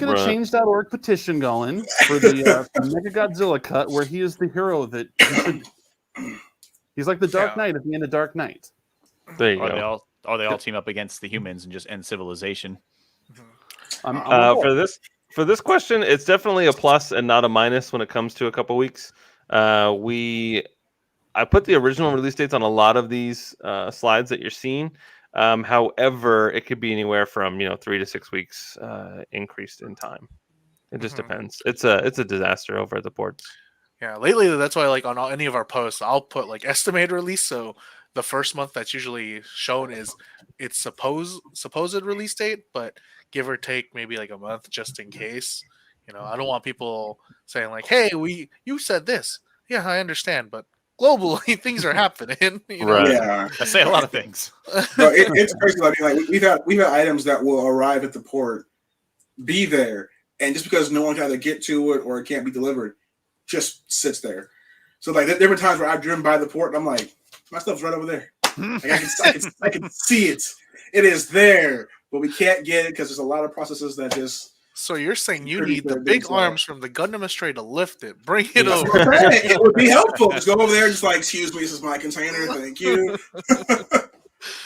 a Right. change.org petition going for the Mechagodzilla cut where he is the hero that he should be. He's like the Dark Knight at the end of Dark Knight. There you Or go. they all team up against the humans and just end civilization. For this question, it's definitely a plus and not a minus when it comes to a couple weeks. I put the original release dates on a lot of these slides that you're seeing. However, it could be anywhere from 3 to 6 weeks increased in time. It just depends. It's a disaster over at the ports. Yeah, lately that's why like on any of our posts, I'll put like estimated release. So the first month that's usually shown is its supposed release date, but give or take maybe like a month just in case. I don't want people saying like, "Hey, you said this." Yeah, I understand, but globally things are happening. Right. Yeah, I say a lot of things. but it's crazy. I mean, like we've had items that will arrive at the port, be there, and just because no one can either get to it or it can't be delivered, just sits there. So like there were times where I've driven by the port and I'm like, my stuff's right over there. Like, I can see it. It is there, but we can't get it because there's a lot of processes that just. So you're saying you need the big arms from the Gundam Astray to lift it, bring it over. It would be helpful. Just go over there, just like, excuse me, this is my container. Thank you.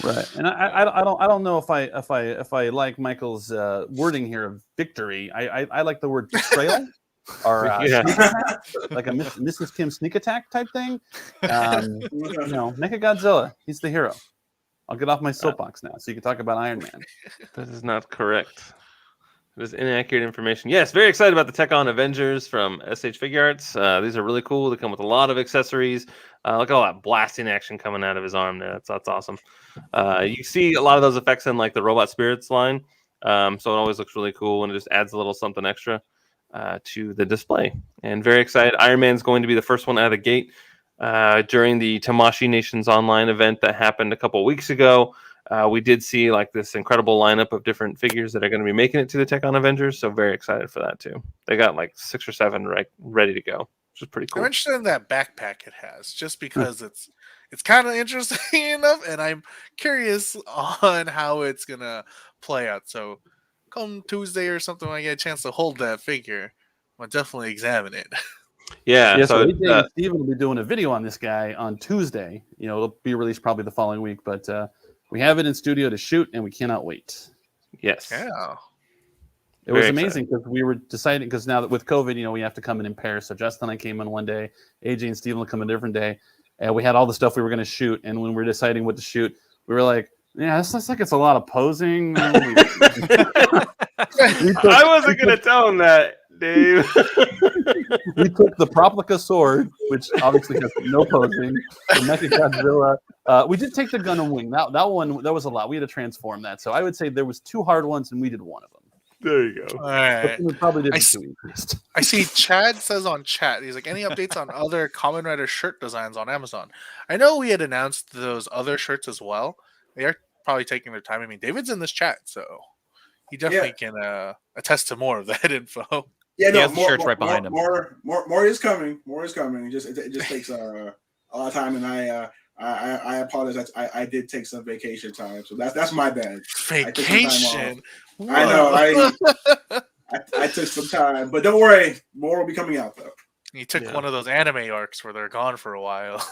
Right, and I don't know if I like Michael's wording here of victory. I like the word betrayal or sneak attack, like a Mrs. Kim sneak attack type thing. Mechagodzilla, he's the hero. I'll get off my soapbox now, so you can talk about Iron Man. That is not correct. It is inaccurate information. Yes, very excited about the Tekken Avengers from SH Figure Arts. These are really cool. They come with a lot of accessories. Look at all that blasting action coming out of his arm there. That's awesome. You see a lot of those effects in like the Robot Spirits line. So it always looks really cool and it just adds a little something extra to the display. And very excited. Iron Man's going to be the first one out of the gate during the Tamashii Nations Online event that happened a couple weeks ago. We did see like this incredible lineup of different figures that are going to be making it to the Tekken Avengers, so very excited for that too. They got like 6 or 7 ready to go, which is pretty cool. I'm interested in that backpack it has, just because it's kind of interesting enough, and I'm curious on how it's gonna play out. So come Tuesday or something, when I get a chance to hold that figure, I'll definitely examine it. Yeah, so AJ and Steven will be doing a video on this guy on Tuesday. It'll be released probably the following week, but we have it in studio to shoot, and we cannot wait. Yes. Yeah. It was amazing because we were deciding, because now that with COVID, we have to come in pairs. So Justin and I came in one day, AJ and Steven will come in a different day, and we had all the stuff we were going to shoot. And when we were deciding what to shoot, we were like, "Yeah, this looks like it's a lot of posing." I wasn't going to tell him that, Dave. We took the Proplica sword, which obviously has no posing. The Mechagodzilla. We did take the Gundam wing. That one, that was a lot. We had to transform that. So I would say there was 2 hard ones, and we did one of them. There you go. All right. We probably did 2 increased. I see Chad says on chat, he's like, any updates on other Kamen Rider shirt designs on Amazon? I know we had announced those other shirts as well. They are probably taking their time. I mean, David's in this chat, so he definitely can attest to more of that info. Yeah, no, more shirts right behind him. More is coming. More is coming. It just takes a lot of time, and I apologize. I did take some vacation time, so that's my bad. Vacation. I know. I took some time, but don't worry, more will be coming out though. You took one of those anime arcs where they're gone for a while.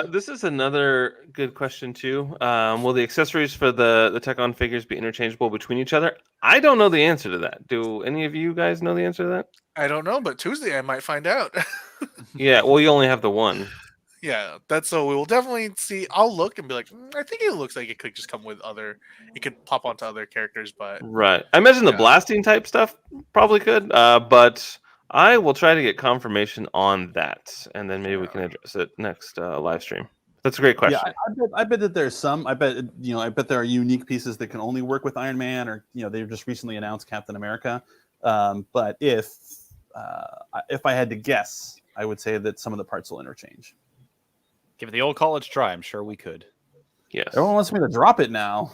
This is another good question too. Will the accessories for the Tekken figures be interchangeable between each other? I don't know the answer to that. Do any of you guys know the answer to that? I don't know, but Tuesday I might find out. Yeah, well, you only have the one. Yeah, that's so we will definitely see. I'll look and be like, I think it looks like it could just come with other. It could pop onto other characters, but Right. I imagine the blasting type stuff probably could, but I will try to get confirmation on that, and then maybe we can address it next live stream. That's a great question. Yeah, I bet that there's some. I bet there are unique pieces that can only work with Iron Man, or they just recently announced Captain America. But if I had to guess, I would say that some of the parts will interchange. Give it the old college try. I'm sure we could. Yes. Everyone wants me to drop it now.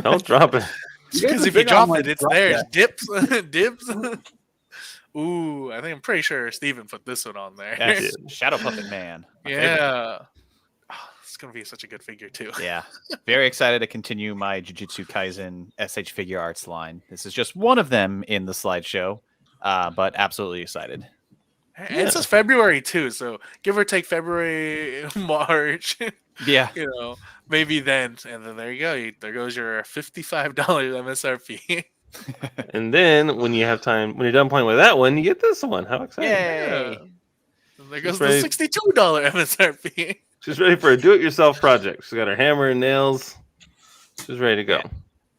Don't drop it. Because if you drop it, it's there. Dips. Dibs. Ooh, I'm pretty sure Steven put this one on there. That's Shadow Puppet Man. Yeah. it's gonna be such a good figure too. Yeah, very excited to continue my Jujutsu Kaisen SH Figure Arts line. This is just one of them in the slideshow, but absolutely excited. And Yeah. it says February too, so give or take February, March. Yeah, Maybe then, and then there you go. There goes your $55 MSRP. And then when you have time, when you're done playing with that one, you get this one. How exciting! yay! And there goes ready. the $62 MSRP. She's ready for a do-it-yourself project. She's got her hammer and nails. She's ready to go. Yeah.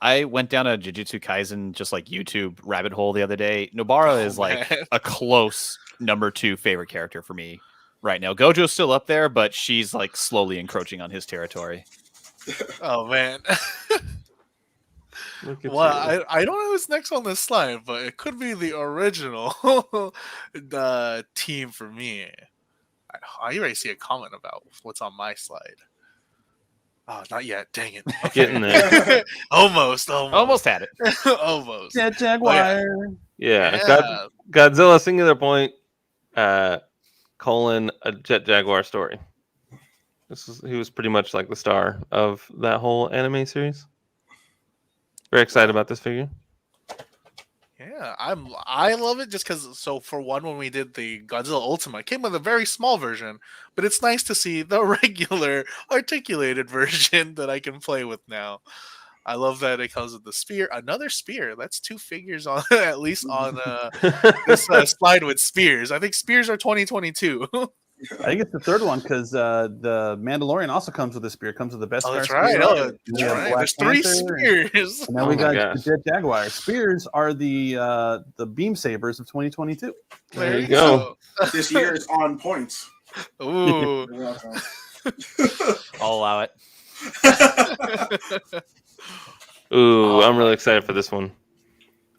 I went down a Jujutsu Kaisen just like YouTube rabbit hole the other day. Nobara is like man. a close number 2 favorite character for me right now. Gojo's still up there, but she's like slowly encroaching on his territory. Oh man. Look at Well, you. I don't know who's next on this slide, but it could be the original team for me. I already see a comment about what's on my slide. Oh, not yet. Dang it. Getting there. Almost. Almost had it. Almost. Jet Jaguar. Yeah. Yeah. Godzilla singular point, colon, a Jet Jaguar story. He was pretty much like the star of that whole anime series. Very excited about this figure. Yeah, I love it just because. So for one, when we did the Godzilla Ultima, it came with a very small version, but it's nice to see the regular articulated version that I can play with now. I love that it comes with the spear, another spear. That's 2 figures on at least on this slide with spears. I think spears are 2022. I think it's the third one because the Mandalorian also comes with a spear. Comes with the best. Oh, that's spear. right. Oh, And that's we have right. Black There's 3 Panther, spears. And now Oh we my got gosh. the Jet Jaguar. Spears are the beam sabers of 2022. There you go. This year is on point. Ooh. You're welcome. I'll allow it. Ooh, I'm really excited for this one.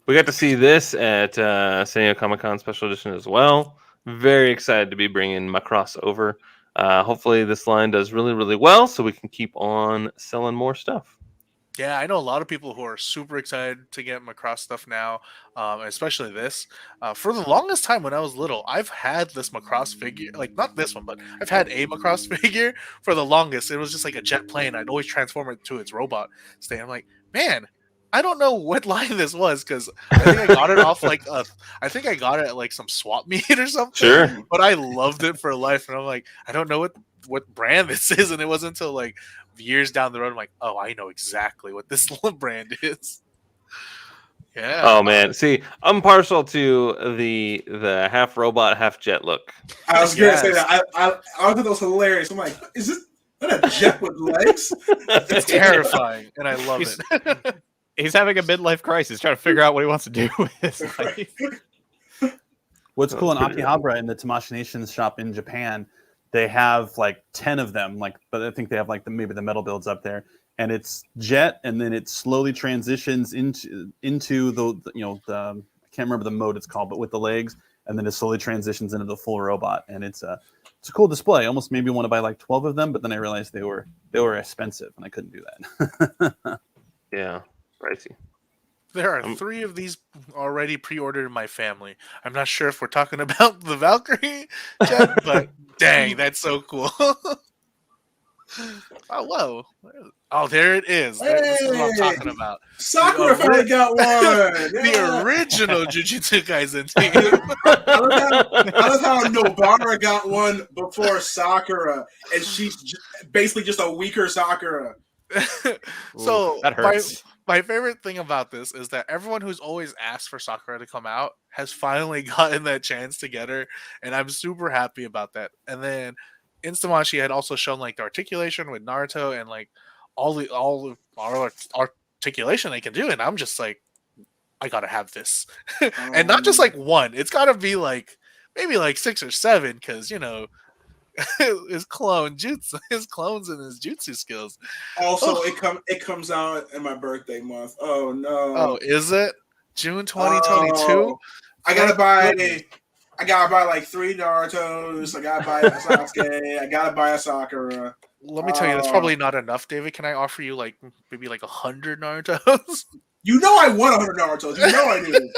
We got to see this at Seiya Comic-Con Special Edition as well. Very excited to be bringing Macross over. Hopefully this line does really, really well so we can keep on selling more stuff. Yeah, I know a lot of people who are super excited to get Macross stuff now, especially this. For the longest time when I was little, I've had this Macross figure, like not this one, but I've had a Macross figure for the longest. It was just like a jet plane. I'd always transform it to its robot state. I'm like, man, I don't know what line this was because I think I got it off like I think I got it at like some swap meet or something. Sure. But I loved it for life, and I'm like, I don't know what brand this is, and it wasn't until like years down the road I'm like, oh, I know exactly what this brand is. Yeah. Oh man, see, I'm partial to the half robot, half jet look. I was gonna say Yes. that. I thought that was hilarious. I'm like, is this not a jet with legs? It's terrifying, and I love He's- it. He's having a midlife crisis, trying to figure out what he wants to do with his life. What's cool in That's pretty Akihabara in the Tamashii Nations shop in Japan, they have like 10 of them. But I think they have like maybe the metal builds up there, and it's jet, and then it slowly transitions into the I can't remember the mode it's called, but with the legs, and then it slowly transitions into the full robot, and it's a cool display. Almost made me want to buy like 12 of them, but then I realized they were expensive, and I couldn't do that. Yeah, pricey. There are 3 of these already pre-ordered in my family. I'm not sure if we're talking about the Valkyrie jet, but dang, that's so cool. Oh, whoa. Oh, there it is. This is what I'm talking about. Sakura finally got one. The Yeah. original Jujutsu Kaisen team. I love how Nobara got one before Sakura, and she's basically just a weaker Sakura. So Ooh, that hurts. my favorite thing about this is that everyone who's always asked for Sakura to come out has finally gotten that chance to get her, and I'm super happy about that. And then Instamachi had also shown like the articulation with Naruto and like all articulation they can do, and I'm just like, I gotta have this. And not just like one, it's gotta be like maybe like 6 or 7, because his clones and his jutsu skills. Also, it comes out in my birthday month. Oh no! Oh, is it June 2022? I gotta buy like 3 Narutos. I gotta buy a Sasuke. I gotta buy a Sakura. Let me tell you, that's probably not enough, David. Can I offer you like maybe like 100 Narutos? You know I want 100 Narutos. You know I do.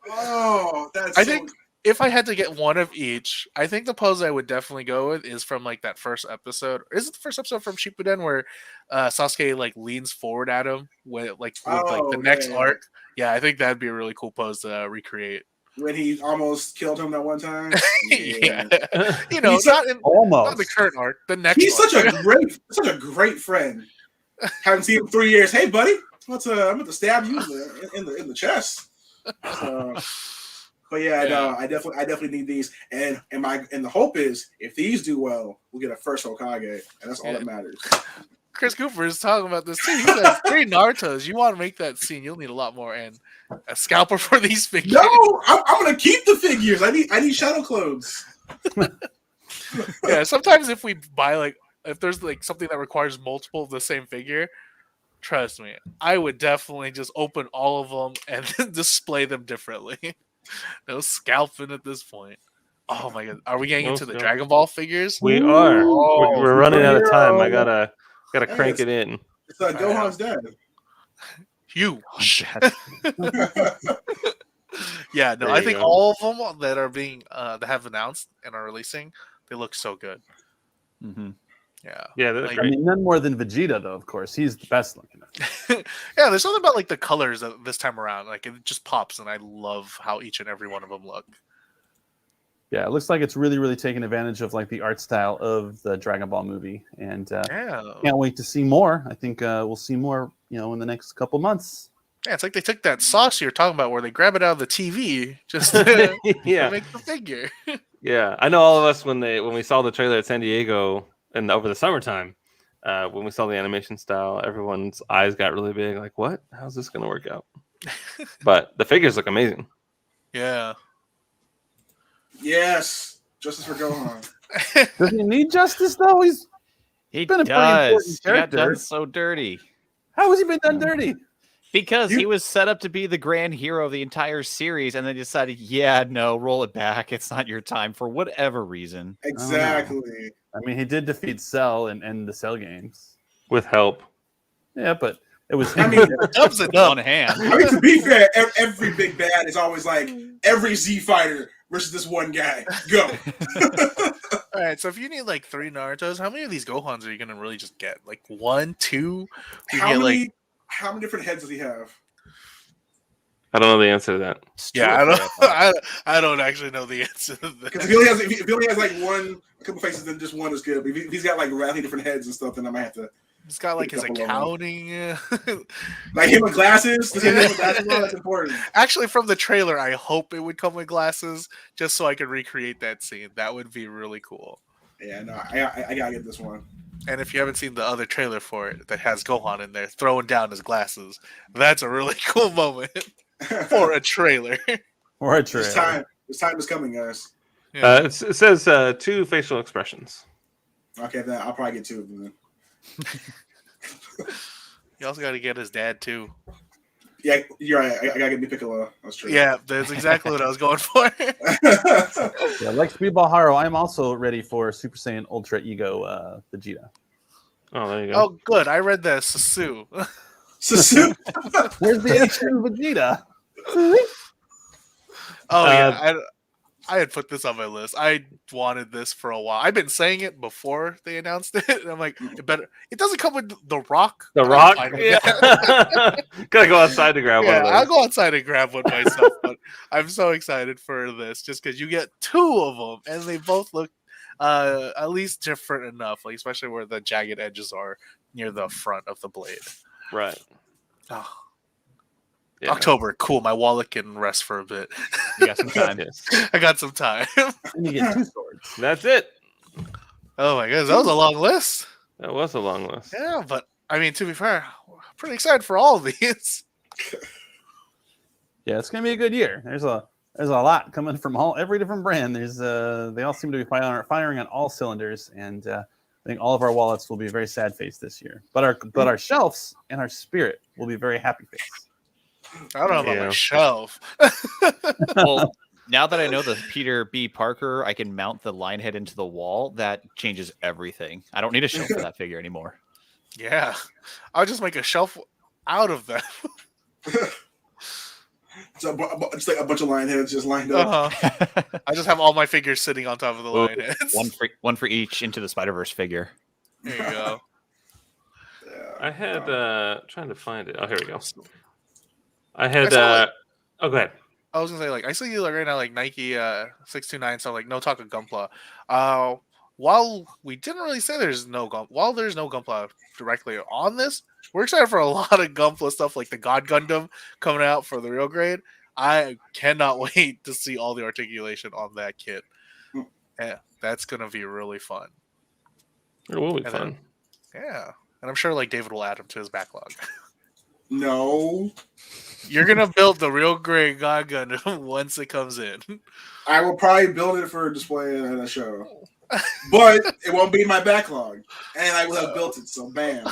Oh, that's. I think if I had to get one of each, I think the pose I would definitely go with is from like that first episode. Is it the first episode from Shippuden where Sasuke like leans forward at him with like the next arc? Yeah, I think that'd be a really cool pose to recreate. When he almost killed him that one time. Yeah. You know, not the current arc, the next. He's such a great friend. Haven't seen him in 3 years. Hey, buddy, I'm about to stab you in the chest. But yeah, no, I definitely need these. And the hope is if these do well, we'll get a first Hokage, and that's all that matters. Chris Cooper is talking about this too. He says 3 Narutos. You want to make that scene, you'll need a lot more, and a scalper for these figures. No, I'm gonna keep the figures. I need shadow clothes. Yeah, sometimes if we buy if there's something that requires multiple of the same figure, trust me, I would definitely just open all of them and then display them differently. No scalping at this point. Oh my god, are we getting into the Dragon Ball figures? We are. We're running out of time. I gotta crank it in. It's Gohan's dad. Huge. Yeah, no, I think all of them that are being that have announced and are releasing, they look so good. Mm-hmm. Yeah, they're great. I mean, none more than Vegeta, though. Of course, he's the best looking. Yeah, there's something about the colors this time around. Like, it just pops, and I love how each and every one of them look. Yeah, it looks like it's really, really taking advantage of the art style of the Dragon Ball movie, and can't wait to see more. I think we'll see more, in the next couple months. Yeah, it's like they took that sauce you're talking about, where they grab it out of the TV just to make the figure. Yeah, I know all of us when we saw the trailer at San Diego and over the summertime, when we saw the animation style, everyone's eyes got really big. Like, what? How's this going to work out? But the figures look amazing. Yeah. Yes, justice for Gohan. Does he need justice though? He's been a pretty important He got character. done so dirty. How has he been done dirty? Because he was set up to be the grand hero of the entire series, and they decided, roll it back. It's not your time for whatever reason. Exactly. I mean, he did defeat Cell in the Cell games With help. Yeah, but it was. I mean, Dubs in one hand. I mean, to be fair, every big bad is always like every Z fighter versus this one guy. Go. All right, so if you need 3 Narutos, how many of these Gohans are you gonna really just get? 1, 2? How many different heads does he have? I don't know the answer to that. Yeah, I don't actually know the answer to that. Because if he only has a couple faces, then just one is good. But if he's got radically different heads and stuff, then I might have to. He's got his accounting. Like him with glasses. Does he have him with glasses? That's important. Actually, from the trailer, I hope it would come with glasses just so I could recreate that scene. That would be really cool. Yeah, no, I gotta get this one. And if you haven't seen the other trailer for it that has Gohan in there throwing down his glasses, that's a really cool moment for a trailer. Or a trailer. This time is coming, guys. Yeah. It says 2 facial expressions. Okay, then I'll probably get 2 of them then. You also got to get his dad too. Yeah, you're right. I gotta get me Piccolo. That's true. Yeah, that's exactly what I was going for. Yeah, like Speedball Haro, I'm also ready for Super Saiyan Ultra Ego Vegeta. Oh, there you go. Oh, good. I read the Sasu. Sasu. Where's the H2 Vegeta? Oh yeah, I had put this on my list. I wanted this for a while. I've been saying it before they announced it, and I'm like, it doesn't come with the Rock. The Rock? Yeah. Gotta go outside to grab one of those. I'll go outside and grab one myself, but I'm so excited for this just because you get 2 of them, and they both look at least different enough, especially where the jagged edges are near the front of the blade. Right. Oh. Yeah. October, cool. My wallet can rest for a bit. You got some time. I got some time. And you get 2 swords. That's it. Oh my goodness, that was a long list. That was a long list. Yeah, but I mean, to be fair, I'm pretty excited for all of these. Yeah, it's gonna be a good year. There's a lot coming from every different brand. They all seem to be firing on all cylinders, and I think all of our wallets will be very sad face this year. But our shelves and our spirit will be very happy face. I don't know about my shelf. Well, now that I know the Peter B. Parker, I can mount the line head into the wall. That changes everything. I don't need a shelf for that figure anymore. Yeah, I'll just make a shelf out of them. So it's like a bunch of lion heads just lined up. I just have all my figures sitting on top of the lion heads. One for each Into the Spider-Verse figure. There you go. I had trying to find it. Oh, here we go. I had oh, go ahead. I was gonna say, like, I see like right now, like Nike 629, so like no talk of Gunpla. While we didn't really say there's no Gunpla directly on this, we're excited for a lot of Gunpla stuff, like the God Gundam coming out for the real grade. I cannot wait to see all the articulation on that kit. Yeah, that's gonna be really fun. It will be fun. Yeah, and I'm sure like David will add him to his backlog. No. You're gonna build the real grade God Gundam once it comes in. I will probably build it for a display in a show. But it won't be in my backlog. And I will have built it, so bam.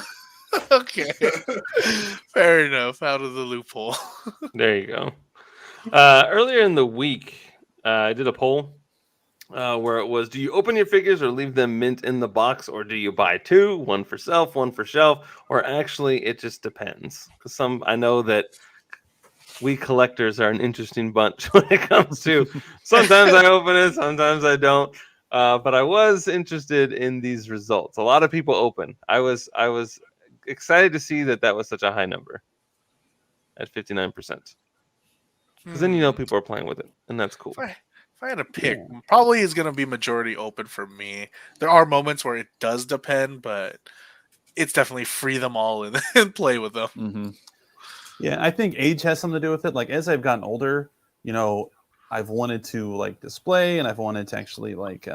Okay. Fair enough. Out of the loophole. There you go. Earlier in the week, I did a poll where it was, do you open your figures or leave them mint in the box, or do you buy two, one for self, one for shelf, or actually it just depends? Because I know that we collectors are an interesting bunch when it comes to sometimes I open it, sometimes I don't. But I was interested in these results. A lot of people open. I was excited to see that was such a high number at 59%. Because then people are playing with it, and that's cool. If I had to pick, probably is going to be majority open for me. There are moments where it does depend, but it's definitely free them all and play with them. Mm-hmm. Yeah, I think age has something to do with it. Like as I've gotten older, I've wanted to like display, and I've wanted to actually like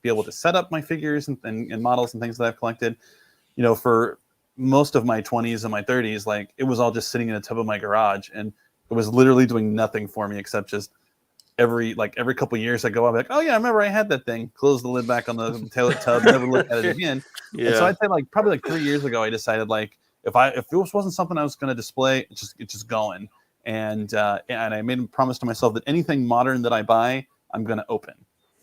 be able to set up my figures and models and things that I've collected. For most of my 20s and my 30s, like it was all just sitting in a tub of my garage, and it was literally doing nothing for me except just every couple of years I go, I'm like, oh yeah, I remember I had that thing. Close the lid back on the toilet tub, never look at it again. Yeah. And so I'd say like probably like 3 years ago, I decided like if this wasn't something I was going to display, it's just going. And I made a promise to myself that anything modern that I buy, I'm going to open.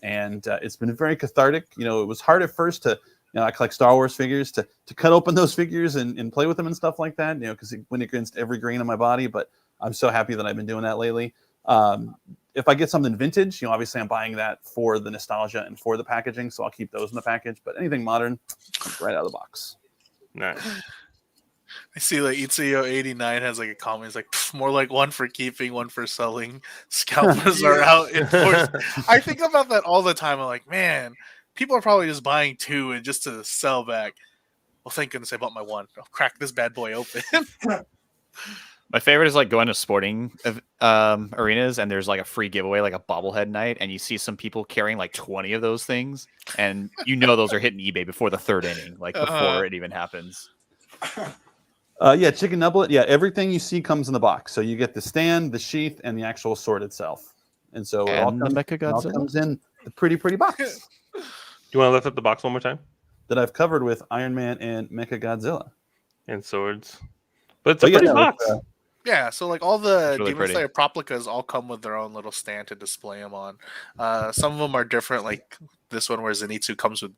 And it's been very cathartic. It was hard at first to, I collect Star Wars figures, to cut open those figures and play with them and stuff like that, because it went against every grain of my body. But I'm so happy that I've been doing that lately. If I get something vintage, obviously I'm buying that for the nostalgia and for the packaging. So I'll keep those in the package. But anything modern, right out of the box. Nice. I see like Itsuyo89 has like a comment. It's like more like one for keeping, one for selling. Scalpers are out in force. I think about that all the time. I'm like, man, people are probably just buying two and just to sell back. Well, thank goodness I bought my one. I'll crack this bad boy open. My favorite is like going to sporting arenas and there's like a free giveaway, like a bobblehead night, and you see some people carrying like 20 of those things, and those are hitting eBay before the third inning, like before it even happens. Chicken nugget. Yeah, everything you see comes in the box. So you get the stand, the sheath, and the actual sword itself. And so it all comes in the pretty box. Do you want to lift up the box one more time? That I've covered with Iron Man and Mechagodzilla. And swords. But it's a pretty box. Yeah, so like all the really Demon Slayer Proplicas all come with their own little stand to display them on. Some of them are different, like this one where Zenitsu comes with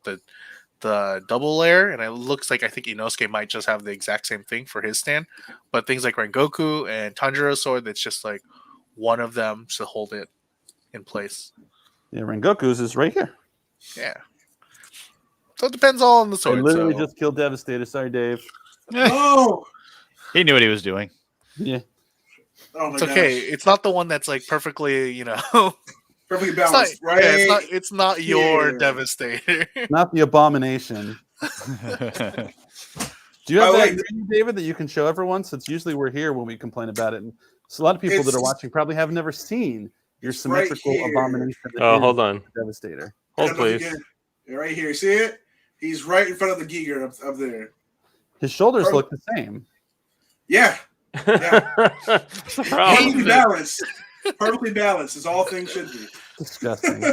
the double layer, and it looks like I think Inosuke might just have the exact same thing for his stand. But things like Rengoku and Tanjiro's sword, that's just like one of them to hold it in place. Yeah, Rengoku's is right here. Yeah. So it depends all on the sword. I literally just killed Devastator. Sorry, Dave. Oh! He knew what he was doing. Yeah. Oh my it's okay. gosh. It's not the one that's like perfectly, perfectly balanced, right? Yeah, it's not your Devastator. Not the abomination. Do you have that green, David, that you can show everyone? Since usually we're here when we complain about it, and so a lot of people that are watching probably have never seen your symmetrical abomination. Oh, hold on, Devastator. Hold please. Right here, see it? He's right in front of the Giger up there. His shoulders look the same. Yeah. Perfectly balanced. Perfectly balanced, as all things should be. Disgusting.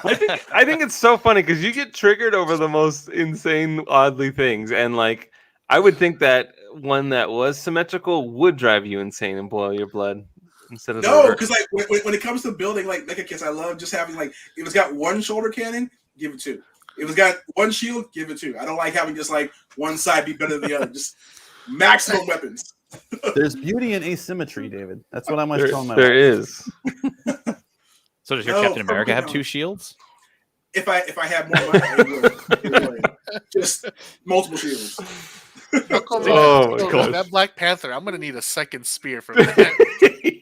I think it's so funny because you get triggered over the most insane, oddly things, and like I would think that one that was symmetrical would drive you insane and boil your blood instead of because like when it comes to building like Mecha kits, I love just having like if it's got one shoulder cannon, give it two. If it's got one shield, give it two. I don't like having just like one side be better than the other. Just maximum weapons. There's beauty in asymmetry, David. That's what I'm always telling my There wife. is. So does your No, Captain America have probably 2 shields? If I had more money, it would. Just multiple shields. Oh, my gosh. That Black Panther, I'm gonna need a second spear for that.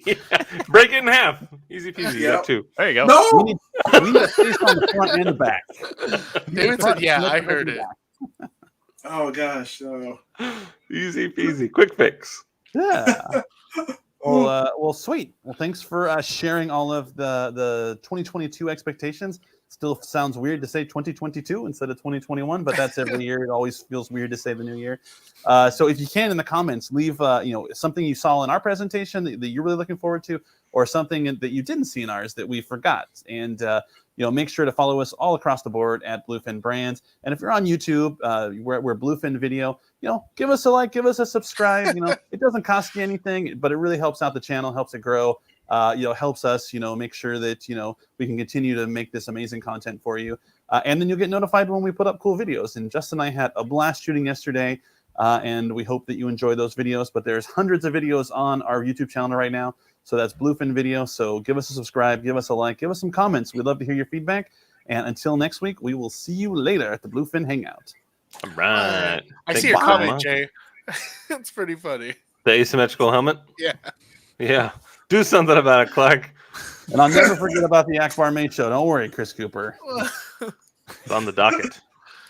Yeah. Break it in half. Easy peasy. You Yep. got 2. There you go. We No. need space on the front and the back. David said, "Yeah, I heard it." Oh gosh. No. Easy peasy. Quick fix. Yeah. Well, sweet. Well, thanks for sharing all of the 2022 expectations. Still sounds weird to say 2022 instead of 2021, but that's every year. It always feels weird to say the new year. So if you can, in the comments, leave something you saw in our presentation that you're really looking forward to, or something that you didn't see in ours that we forgot. And make sure to follow us all across the board at Bluefin Brands. And if you're on YouTube, we're Bluefin Video. Give us a like, give us a subscribe. It doesn't cost you anything, but it really helps out the channel, helps it grow. Helps us, make sure that, we can continue to make this amazing content for you. And then you'll get notified when we put up cool videos. And Justin and I had a blast shooting yesterday, and we hope that you enjoy those videos. But there's hundreds of videos on our YouTube channel right now. So that's Bluefin Video. So give us a subscribe, give us a like, give us some comments. We'd love to hear your feedback. And until next week, we will see you later at the Bluefin Hangout. All right. I Thank see your you so comment, much. Jay. It's pretty funny. The asymmetrical helmet? Yeah. Yeah. Do something about it, Clark. And I'll never forget about the Akbar May show. Don't worry, Chris Cooper. It's on the docket.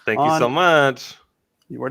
Thank you so much. You are